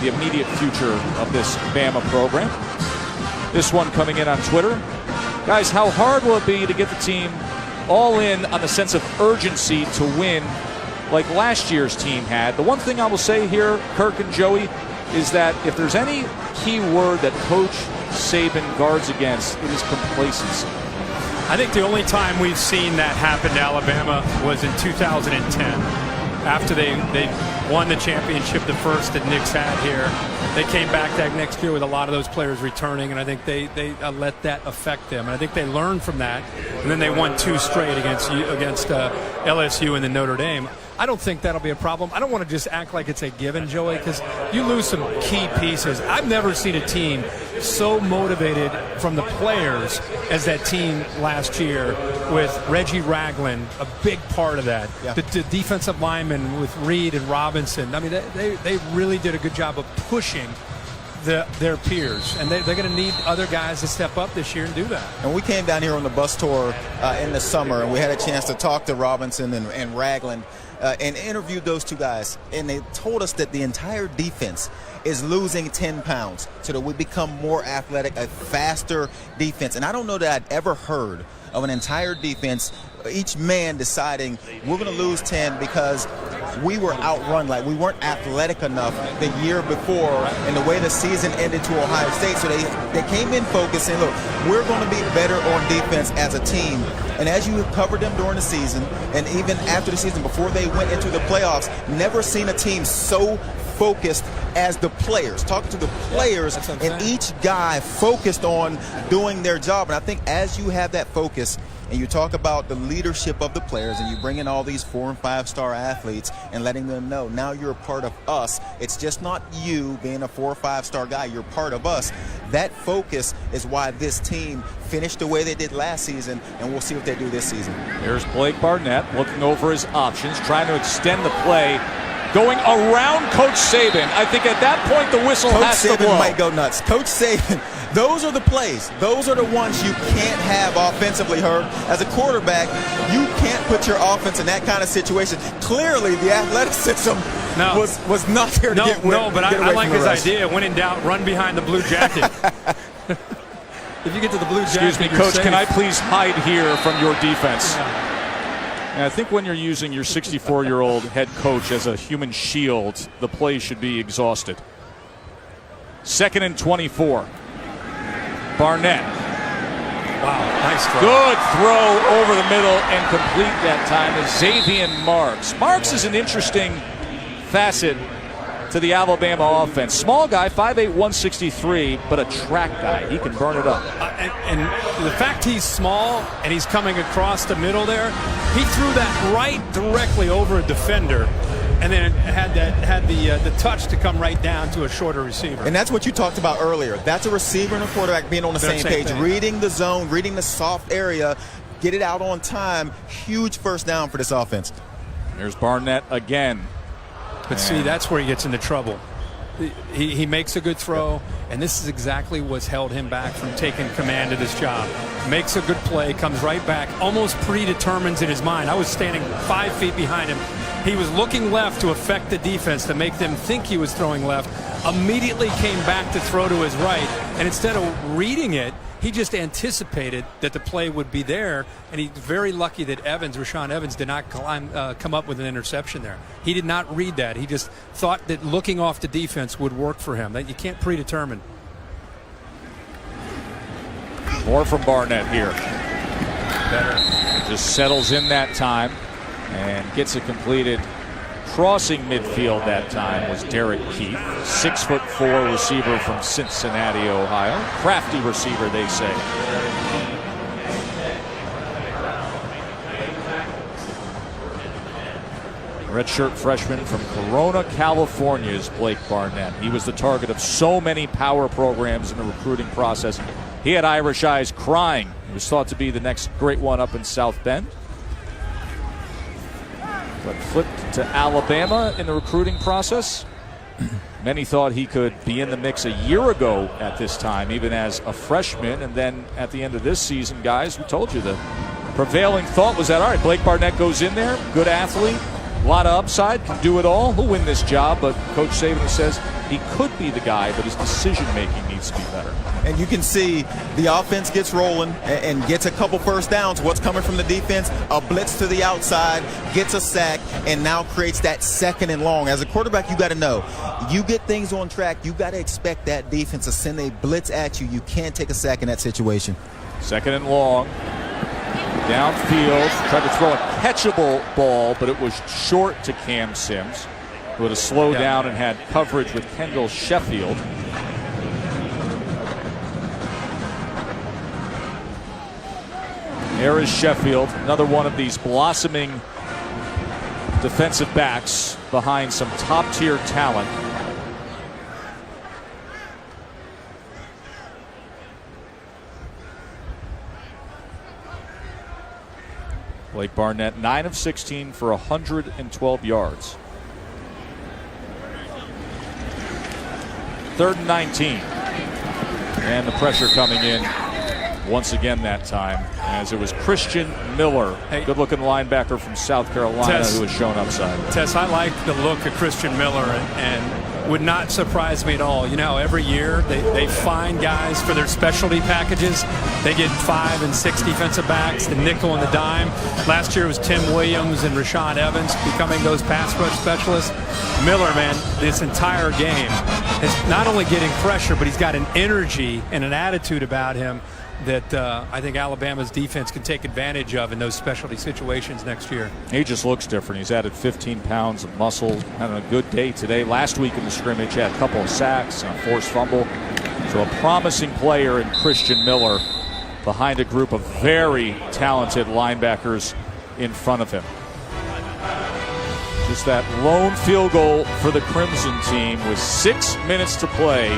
the immediate future of this Bama program. This one coming in on Twitter. Guys, how hard will it be to get the team all in on the sense of urgency to win like last year's team had? The one thing I will say here, Kirk and Joey, is that if there's any key word that Coach Saban guards against, it is complacency. I think the only time we've seen that happen to Alabama was in 2010. After they won the championship, the first that Nick's had here. They came back that next year with a lot of those players returning, and I think they let that affect them. And I think they learned from that, and then they won 2 straight against LSU and then Notre Dame. I don't think that'll be a problem. I don't want to just act like it's a given, Joey, because you lose some key pieces. I've never seen a team so motivated from the players as that team last year with Reggie Ragland, a big part of that. Yeah. The defensive linemen with Reed and Robinson. I mean, they really did a good job of pushing their peers, and they're going to need other guys to step up this year and do that. And we came down here on the bus tour in the summer, and we had a chance to talk to Robinson and Ragland and interviewed those two guys, and they told us that the entire defense is losing 10 pounds so that we become more athletic, a faster defense. And I don't know that I'd ever heard of an entire defense, each man deciding we're going to lose 10 because we were outrun, like we weren't athletic enough the year before, and the way the season ended to Ohio State. So they came in focused saying, look, we're going to be better on defense as a team. And as you covered them during the season, and even after the season, before they went into the playoffs, never seen a team so focused as the players. Talking to the players, and each guy focused on doing their job. And I think as you have that focus, and you talk about the leadership of the players, and you bring in all these 4- and 5-star athletes and letting them know now you're a part of us. It's just not you being a 4- or 5-star guy. You're part of us. That focus is why this team finished the way they did last season, and we'll see what they do this season. Here's Blake Barnett looking over his options, trying to extend the play, going around Coach Saban. I think at that point the whistle has to blow. Coach Saban might go nuts. Coach Saban, those are the plays. Those are the ones you can't have offensively, Herb. As a quarterback, you can't put your offense in that kind of situation. Clearly, the athleticism was not there to get away. No, but I like his idea. When in doubt, run behind the blue jacket. If you get to the blue jacket, excuse me, Coach, can I please hide here from your defense? Yeah. And I think when you're using your 64-year-old head coach as a human shield, the play should be exhausted. 2nd and 24. Barnett. Wow, nice throw. Good throw over the middle and complete that time is Xavier Marks. Marks is an interesting facet to the Alabama offense. Small guy, 5'8", 163, but a track guy. He can burn it up. And the fact he's small and he's coming across the middle there, he threw that right directly over a defender, and then had the touch to come right down to a shorter receiver. And that's what you talked about earlier. That's a receiver and a quarterback being on the same page, reading the zone, reading the soft area, get it out on time. Huge first down for this offense. Here's Barnett again. But see, that's where he gets into trouble. He makes a good throw, and this is exactly what's held him back from taking command of this job. Makes a good play, comes right back, almost predetermines in his mind. I was standing 5 feet behind him. He was looking left to affect the defense, to make them think he was throwing left. Immediately came back to throw to his right, and instead of reading it, He just anticipated that the play would be there, and he's very lucky that Rashaan Evans did not come up with an interception there. He did not read that. He just thought that looking off the defense would work for him. That you can't predetermine. More from Barnett here. Better. Just settles in that time and gets it completed. Crossing midfield that time was Derek Keith, 6'4" receiver from Cincinnati, Ohio. Crafty receiver, they say. Redshirt freshman from Corona, California is Blake Barnett. He was the target of so many power programs in the recruiting process. He had Irish eyes crying. He was thought to be the next great one up in South Bend. But flipped to Alabama in the recruiting process. Many thought he could be in the mix a year ago at this time, even as a freshman. And then at the end of this season, guys, we told you the prevailing thought was that, all right, Blake Barnett goes in there, good athlete, a lot of upside, can do it all. He'll win this job. But Coach Saban says he could be the guy, but his decision-making needs to be better. And you can see the offense gets rolling and gets a couple first downs. What's coming from the defense? A blitz to the outside, gets a sack, and now creates that second and long. As a quarterback, you got to know, you get things on track, you got to expect that defense to send a blitz at you. You can't take a sack in that situation. Second and long. Downfield, tried to throw a catchable ball, but it was short to Cam Sims, who had to slow down and had coverage with Kendall Sheffield. There is Sheffield, another one of these blossoming defensive backs behind some top-tier talent. Blake Barnett, 9 of 16 for 112 yards. 3rd and 19. And the pressure coming in once again that time, as it was Christian Miller, good-looking linebacker from South Carolina, who has shown upside. Tess, I like the look of Christian Miller and would not surprise me at all. You know, every year they find guys for their specialty packages. They get 5 and 6 defensive backs, the nickel and the dime. Last year it was Tim Williams and Rashaan Evans becoming those pass rush specialists. Miller, man, this entire game is not only getting pressure, but he's got an energy and an attitude about him that I think Alabama's defense can take advantage of in those specialty situations next year. He just looks different. He's added 15 pounds of muscle. Having a good day today. Last week in the scrimmage, had a couple of sacks and a forced fumble. So a promising player in Christian Miller behind a group of very talented linebackers in front of him. Just that lone field goal for the Crimson team with 6 minutes to play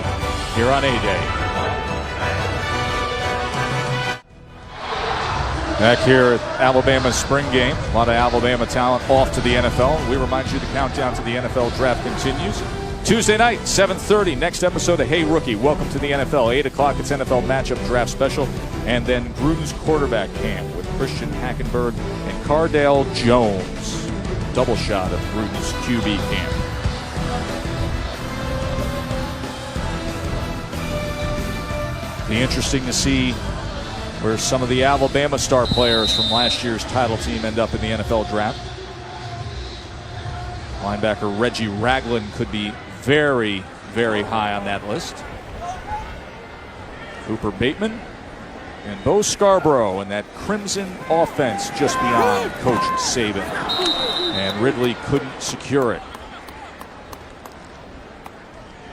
here on A-Day. Back here at Alabama's spring game, a lot of Alabama talent off to the NFL. We remind you the countdown to the NFL draft continues. Tuesday night, 7:30, next episode of Hey Rookie. Welcome to the NFL. 8 o'clock, it's NFL matchup draft special. And then Gruden's quarterback camp with Christian Hackenberg and Cardale Jones. Double shot of Gruden's QB camp. Be interesting to see where some of the Alabama star players from last year's title team end up in the NFL draft. Linebacker Reggie Ragland could be very, very high on that list. Cooper Bateman and Bo Scarborough and that Crimson offense just beyond Coach Saban. And Ridley couldn't secure it.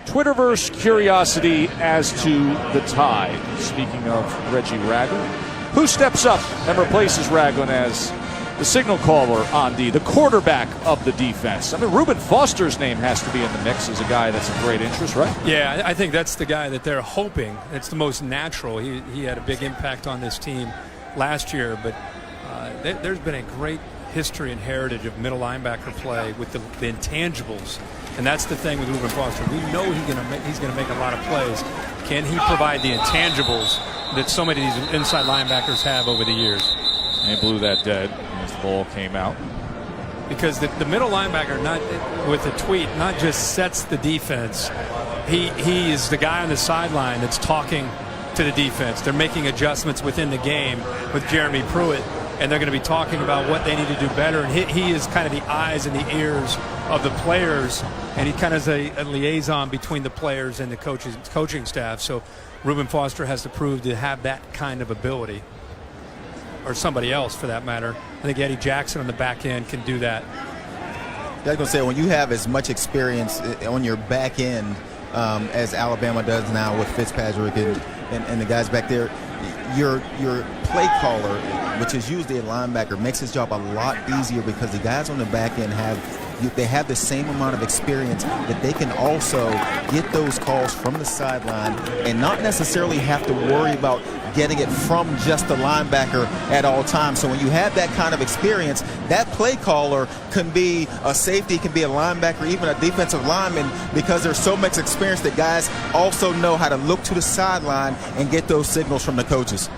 Twitterverse curiosity as to the tie. Speaking of Reggie Ragland, who steps up and replaces Ragland as the signal caller on the quarterback of the defense? I mean, Reuben Foster's name has to be in the mix as a guy that's of great interest, right? Yeah, I think that's the guy that they're hoping. It's the most natural. He had a big impact on this team last year, but there's been a great history and heritage of middle linebacker play with the intangibles. And that's the thing with Reuben Foster. We know he's going to make a lot of plays. Can he provide the intangibles that so many of these inside linebackers have over the years? They blew that dead as the ball came out. Because the middle linebacker, not with the tweet, not just sets the defense. He is the guy on the sideline that's talking to the defense. They're making adjustments within the game with Jeremy Pruitt, and they're going to be talking about what they need to do better. And he is kind of the eyes and the ears of the players, and he kind of is a liaison between the players and the coaching staff. So Reuben Foster has to prove to have that kind of ability, or somebody else for that matter. I think Eddie Jackson on the back end can do that. I was going to say, when you have as much experience on your back end as Alabama does now with Fitzpatrick and the guys back there, your play caller, which is usually a linebacker, makes his job a lot easier because the guys on the back end have the same amount of experience that they can also get those calls from the sideline and not necessarily have to worry about getting it from just the linebacker at all times. So when you have that kind of experience, that play caller can be a safety, can be a linebacker, even a defensive lineman, because there's so much experience that guys also know how to look to the sideline and get those signals from the coaches.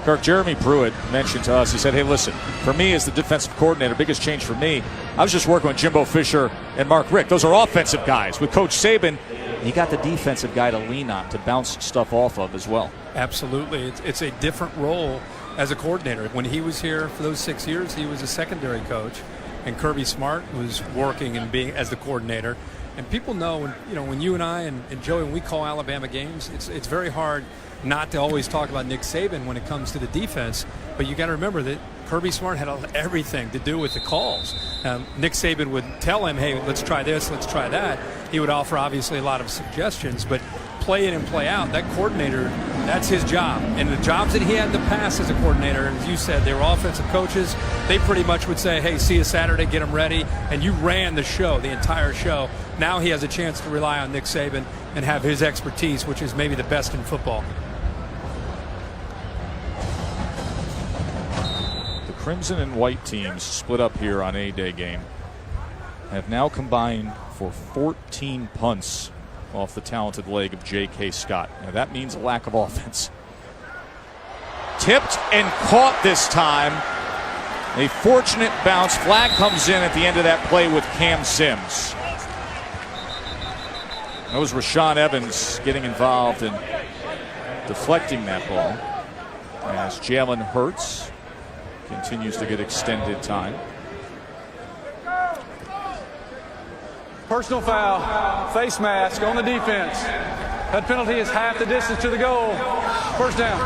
Kirk, Jeremy Pruitt mentioned to us, he said, hey, listen, for me as the defensive coordinator, biggest change for me, I was just working with Jimbo Fisher and Mark Richt. Those are offensive guys. With Coach Saban, he got the defensive guy to lean on, to bounce stuff off of as well. Absolutely. It's a different role as a coordinator. When he was here for those 6 years, he was a secondary coach, and Kirby Smart was working and being as the coordinator. And people know, when you and I and Joey, when we call Alabama games, it's very hard not to always talk about Nick Saban when it comes to the defense, but you got to remember that Kirby Smart had everything to do with the calls. Nick Saban would tell him, hey, let's try this, let's try that. He would offer obviously a lot of suggestions, but play in and play out, that coordinator, that's his job. And the jobs that he had in the past as a coordinator, as you said, they were offensive coaches. They pretty much would say, hey, see you Saturday, get them ready. And you ran the show, the entire show. Now he has a chance to rely on Nick Saban and have his expertise, which is maybe the best in football. The Crimson and White teams split up here on A-Day game have now combined for 14 punts off the talented leg of J.K. Scott. Now that means a lack of offense. Tipped and caught this time. A fortunate bounce. Flag comes in at the end of that play with Cam Sims. That was Rashaan Evans getting involved in deflecting that ball as Jalen Hurts continues to get extended time. Personal foul, face mask on the defense. That penalty is half the distance to the goal. First down.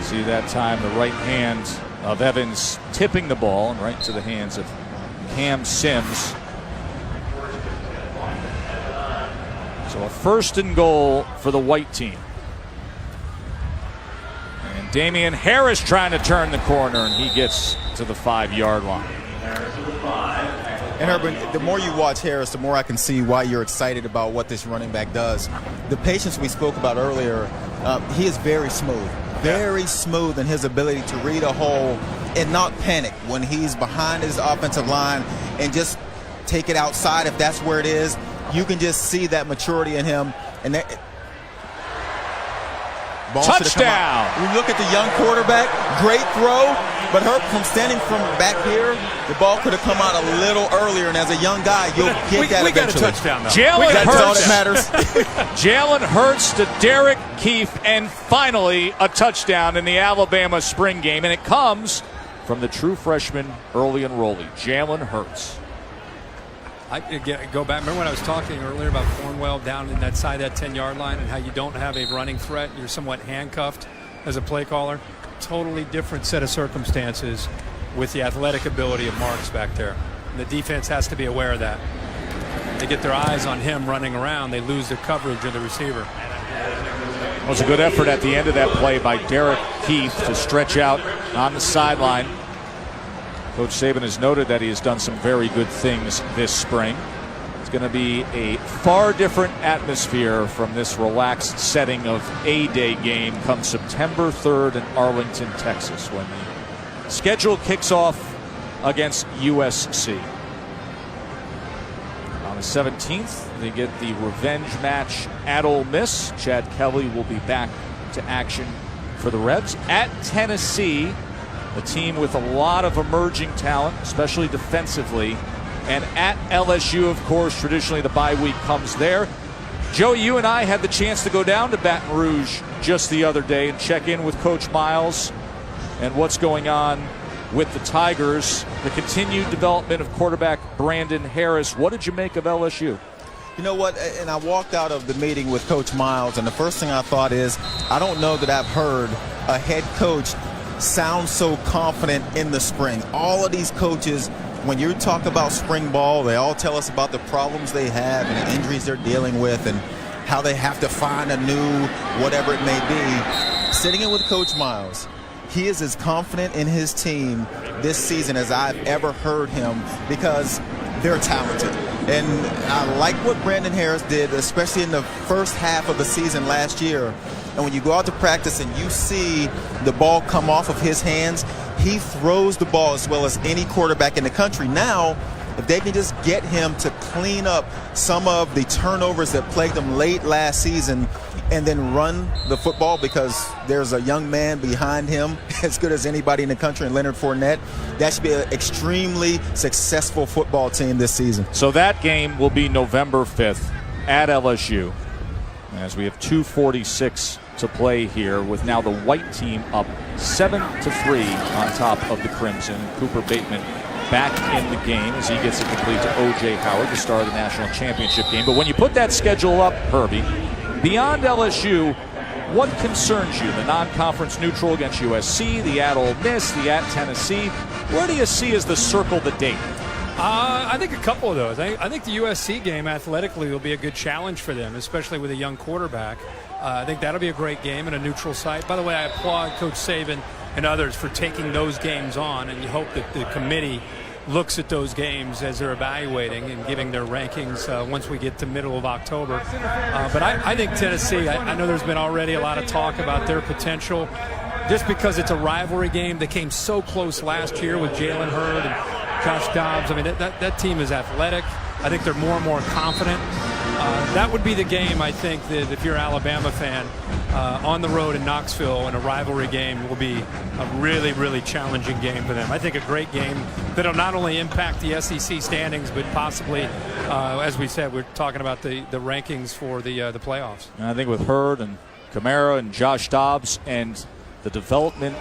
See that time the right hand of Evans tipping the ball and right into the hands of Cam Sims. So a 1st and goal for the white team. And Damian Harris trying to turn the corner, and he gets to the 5-yard line. And Urban, the more you watch Harris, the more I can see why you're excited about what this running back does. The patience we spoke about earlier, he is very smooth. Very smooth in his ability to read a hole and not panic when he's behind his offensive line and just take it outside if that's where it is. You can just see that maturity in him. And that ball touchdown. We look at the young quarterback, great throw, but from standing from back here, the ball could have come out a little earlier. And as a young guy, you'll get that eventually. We got a touchdown, though. That's all that matters. Jalen Hurts to Derek Keefe, and finally a touchdown in the Alabama spring game. And it comes from the true freshman early enrollee, Jalen Hurts. I go back. Remember when I was talking earlier about Cornwell down in that side of that 10-yard line and how you don't have a running threat. You're somewhat handcuffed as a play caller. Totally different set of circumstances with the athletic ability of Marks back there. And the defense has to be aware of that. They get their eyes on him running around. They lose their coverage of the receiver. It was a good effort at the end of that play by Derek Keefe to stretch out on the sideline. Coach Saban has noted that he has done some very good things this spring. It's going to be a far different atmosphere from this relaxed setting of A-Day game come September 3rd in Arlington, Texas, when the schedule kicks off against USC. On the 17th, they get the revenge match at Ole Miss. Chad Kelly will be back to action for the Rebs. At Tennessee, a team with a lot of emerging talent, especially defensively. and at LSU, of course. Traditionally, the bye week comes there. Joey, you and I had the chance to go down to Baton Rouge just the other day and check in with Coach Miles and what's going on with the Tigers, the continued development of quarterback Brandon Harris. What did you make of LSU? You know what, and I walked out of the meeting with Coach Miles, and the first thing I thought is, I don't know that I've heard a head coach sound so confident in the spring. All of these coaches, when you talk about spring ball, they all tell us about the problems they have and the injuries they're dealing with and how they have to find a new whatever it may be. Sitting in with Coach Miles, he is as confident in his team this season as I've ever heard him, because they're talented. And I like what Brandon Harris did, especially in the first half of the season last year. And when you go out to practice and you see the ball come off of his hands, he throws the ball as well as any quarterback in the country. Now, if they can just get him to clean up some of the turnovers that plagued them late last season and then run the football, because there's a young man behind him as good as anybody in the country, in Leonard Fournette, that should be an extremely successful football team this season. So that game will be November 5th at LSU, as we have 2:46 to play here, with now the white team up 7-3 on top of the Crimson. Cooper Bateman back in the game as he gets it complete to O.J. Howard, the star of the national championship game. But when you put that schedule up, Herbie, beyond LSU, what concerns you? The non-conference neutral against USC, the at Ole Miss, the at Tennessee. Where do you see as the circle the date? I think a couple of those. I think the USC game athletically will be a good challenge for them, especially with a young quarterback. I think that'll be a great game in a neutral site. By the way, I applaud Coach Saban and others for taking those games on, and you hope that the committee looks at those games as they're evaluating and giving their rankings once we get to middle of October. But I think Tennessee, I know there's been already a lot of talk about their potential. Just because it's a rivalry game, they came so close last year with Jalen Hurd and Josh Dobbs. I mean, that team is athletic. I think they're more and more confident. That would be the game, I think, that if you're an Alabama fan, on the road in Knoxville in a rivalry game will be a really, really challenging game for them. I think a great game that will not only impact the SEC standings, but possibly, as we said, we're talking about the rankings for the playoffs. And I think with Hurd and Kamara and Josh Dobbs and the development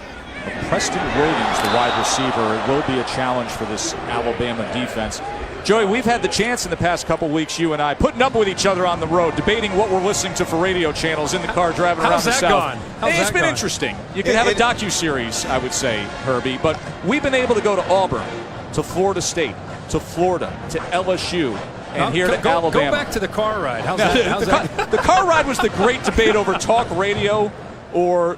of Preston Williams, the wide receiver, it will be a challenge for this Alabama defense. Joey, we've had the chance in the past couple weeks, you and I, putting up with each other on the road, debating what we're listening to for radio channels in the car driving around the South. It's been interesting. You could have a docuseries, I would say, Herbie, but we've been able to go to Auburn, to Florida State, to Florida, to LSU, and here to Alabama. Go back to the car ride. How's that? The car ride was the great debate over talk radio or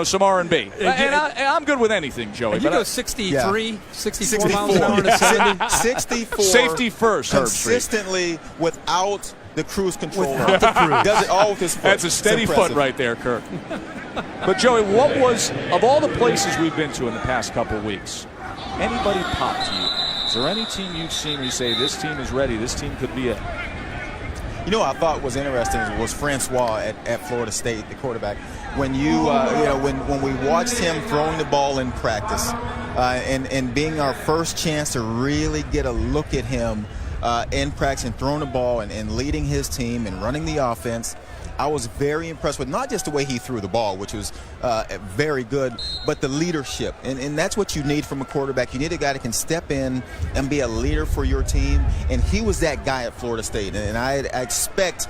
some R&B. And I'm good with anything, Joey. You go 63, 64 miles an hour to 70. 64. Safety first, consistently without the cruise control. Does it all with his foot. That's a steady foot right there, Kirk. But, Joey, what was, of all the places we've been to in the past couple of weeks, anybody pop to you? Is there any team you've seen where you say, this team is ready, this team could be it? You know what I thought was interesting was Francois at Florida State, the quarterback. When when we watched him throwing the ball in practice, and being our first chance to really get a look at him in practice and throwing the ball and leading his team and running the offense, I was very impressed with not just the way he threw the ball, which was very good, but the leadership. And that's what you need from a quarterback. You need a guy that can step in and be a leader for your team. And he was that guy at Florida State. And I expect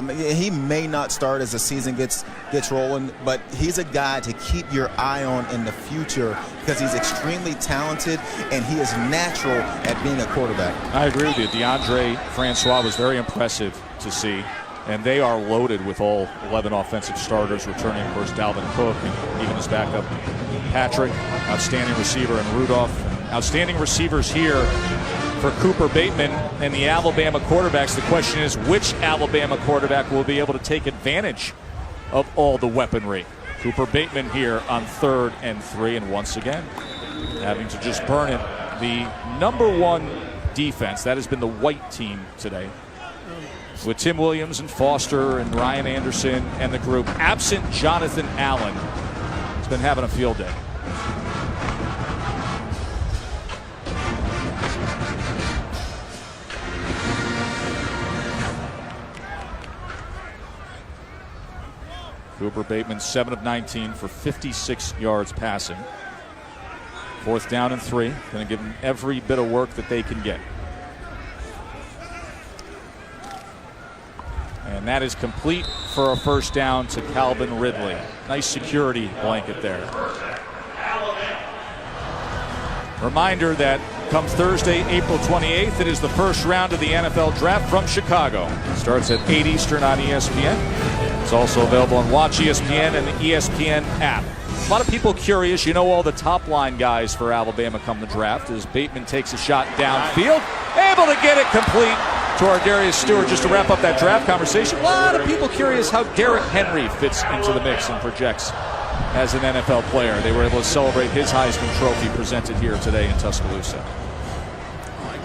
he may not start as the season gets rolling, but he's a guy to keep your eye on in the future because he's extremely talented and he is natural at being a quarterback. I agree with you. DeAndre Francois was very impressive to see. And they are loaded with all 11 offensive starters returning. Of course, Dalvin Cook and even his backup, Patrick, outstanding receiver, and Rudolph. Outstanding receivers here for Cooper Bateman and the Alabama quarterbacks. The question is, which Alabama quarterback will be able to take advantage of all the weaponry? Cooper Bateman here on 3rd and 3, and once again, having to just burn it. The #1 defense, that has been the white team today, with Tim Williams and Foster and Ryan Anderson and the group. Absent Jonathan Allen, has been having a field day. Cooper Bateman 7 of 19 for 56 yards passing. 4th down and 3. Going to give them every bit of work that they can get. And that is complete for a first down to Calvin Ridley. Nice security blanket there. Reminder that come Thursday, April 28th, it is the first round of the NFL Draft from Chicago. It starts at 8 Eastern on ESPN. It's also available on Watch ESPN and the ESPN app. A lot of people curious. You know all the top-line guys for Alabama come the draft as Bateman takes a shot downfield. Able to get it complete to our Darius Stewart. Just to wrap up that draft conversation, a lot of people curious how Derrick Henry fits into the mix and projects as an NFL player. They were able to celebrate his Heisman Trophy presented here today in Tuscaloosa.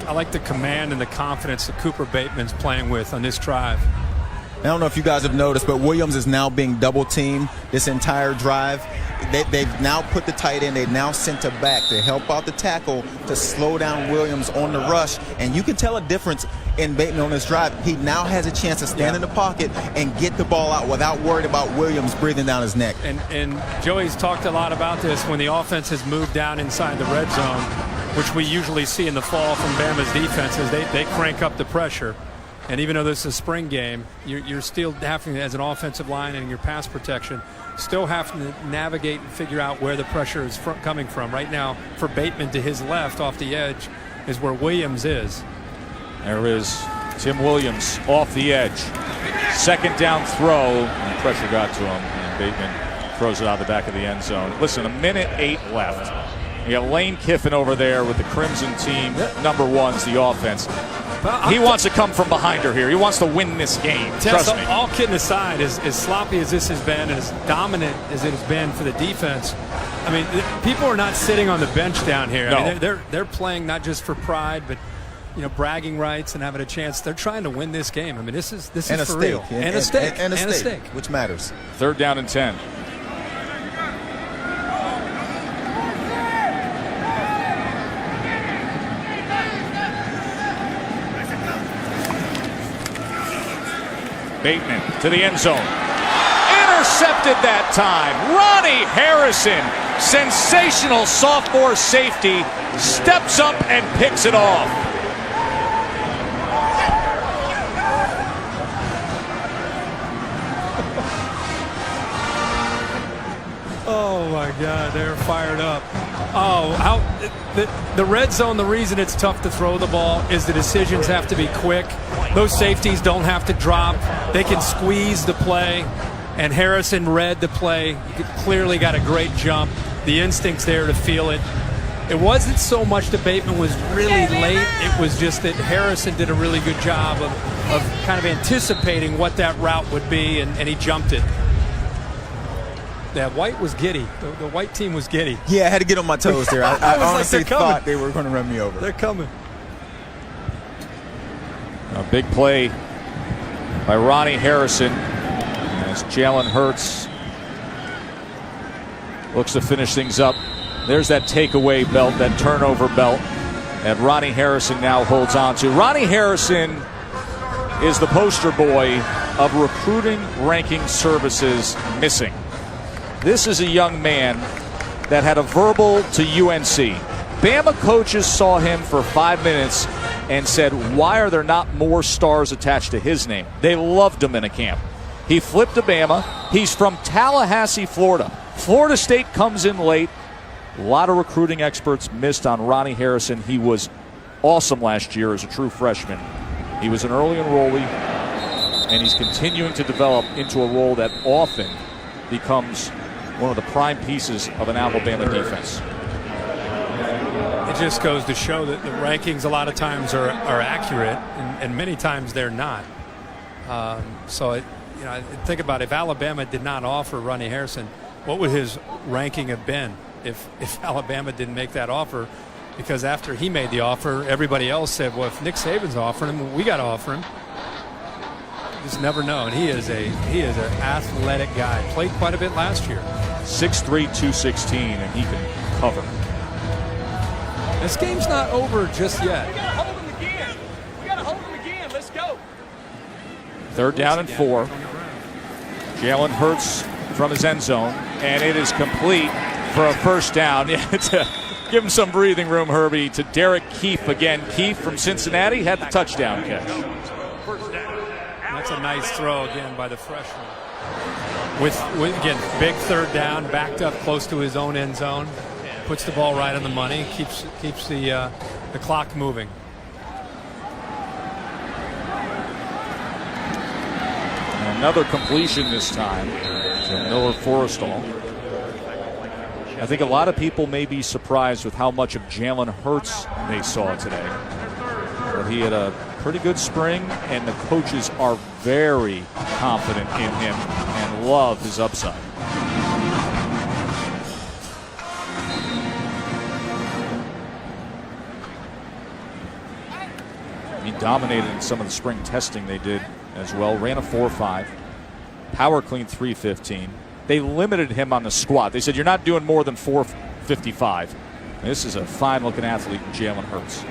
I like the command and the confidence that Cooper Bateman's playing with on this drive. I don't know if you guys have noticed, but Williams is now being double-teamed this entire drive. They've now put the tight end. They've now sent a back to help out the tackle to slow down Williams on the rush. And you can tell a difference in Bateman on this drive. He now has a chance to stand in the pocket and get the ball out without worried about Williams breathing down his neck. And Joey's talked a lot about this when the offense has moved down inside the red zone, which we usually see in the fall from Bama's defenses. They crank up the pressure. And even though this is a spring game, you're still having, as an offensive line and your pass protection, still having to navigate and figure out where the pressure is coming from. Right now, for Bateman to his left off the edge is where Williams is. There is Tim Williams off the edge. 2nd down throw, and pressure got to him, and Bateman throws it out the back of the end zone. Listen, 1:08 left. You got Lane Kiffin over there with the Crimson team. Number 1's the offense. He wants to come from behind her here. He wants to win this game. Trust me. All kidding aside, as sloppy as this has been and as dominant as it has been for the defense, I mean, people are not sitting on the bench down here. No. I mean, they're playing not just for pride, but bragging rights and having a chance. They're trying to win this game. I mean, this is for real. And a stake, which matters. 3rd down and 10. Bateman to the end zone. Intercepted that time. Ronnie Harrison, sensational sophomore safety, steps up and picks it off. Oh my God, they're fired up. The red zone, the reason it's tough to throw the ball is the decisions have to be quick. Those safeties don't have to drop. They can squeeze the play, and Harrison read the play. He clearly got a great jump. The instinct's there to feel it. It wasn't so much that Bateman was really late. It was just that Harrison did a really good job of kind of anticipating what that route would be, and he jumped it. That White was giddy. The White team was giddy. Yeah, I had to get on my toes there. I honestly like thought they were going to run me over. They're coming. A big play by Ronnie Harrison as Jalen Hurts looks to finish things up. There's that takeaway belt, that turnover belt that Ronnie Harrison now holds on to. Ronnie Harrison is the poster boy of recruiting ranking services missing. This is a young man that had a verbal to UNC. Bama coaches saw him for 5 minutes and said, why are there not more stars attached to his name? They loved him in a camp. He flipped to Bama. He's from Tallahassee, Florida. Florida State comes in late. A lot of recruiting experts missed on Ronnie Harrison. He was awesome last year as a true freshman. He was an early enrollee, and he's continuing to develop into a role that often becomes one of the prime pieces of an Alabama defense. It just goes to show that the rankings a lot of times are accurate, and many times they're not. Think about if Alabama did not offer Ronnie Harrison, what would his ranking have been if Alabama didn't make that offer? Because after he made the offer, everybody else said, well, if Nick Saban's offering him, we got to offer him. Just never know. And he is an athletic guy. Played quite a bit last year. 6'3", 216, and he can cover. This game's not over just yet. We gotta hold him again. Let's go. 3rd down and 4. Jalen Hurts from his end zone, and it is complete for a first down. To give him some breathing room, Herbie, to Derek Keefe again. Keefe from Cincinnati had the touchdown catch. That's a nice throw again by the freshman. With again, big third down, backed up close to his own end zone, puts the ball right on the money, keeps the clock moving. Another completion this time to Miller Forrestal. I think a lot of people may be surprised with how much of Jalen Hurts they saw today. But he had a pretty good spring, and the coaches are very confident in him and love his upside. He dominated in some of the spring testing they did as well. Ran a 4.5, power clean 315. They limited him on the squat. They said, you're not doing more than 455. And this is a fine-looking athlete, Jalen Hurts.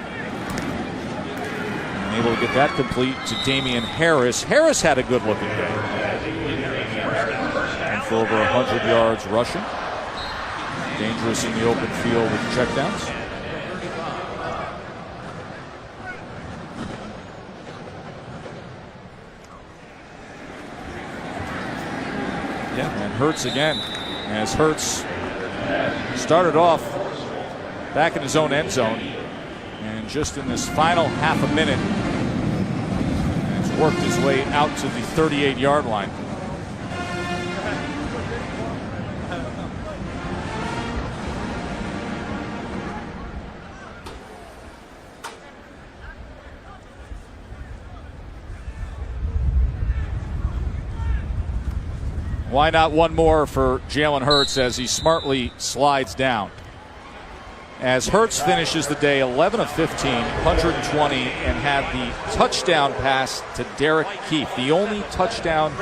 And able to get that complete to Damian Harris. Harris had a good-looking day. And for over 100 yards rushing. Dangerous in the open field with checkdowns. And Hurts again, as Hurts started off back in his own end zone, and just in this final half a minute has worked his way out to the 38-yard line. Why not one more for Jalen Hurts as he smartly slides down? As Hurts finishes the day 11 of 15, 120, and had the touchdown pass to Derek Keefe, the only touchdown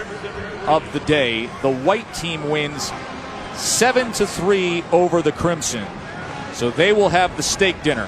of the day. The white team wins 7-3 over the Crimson. So they will have the steak dinner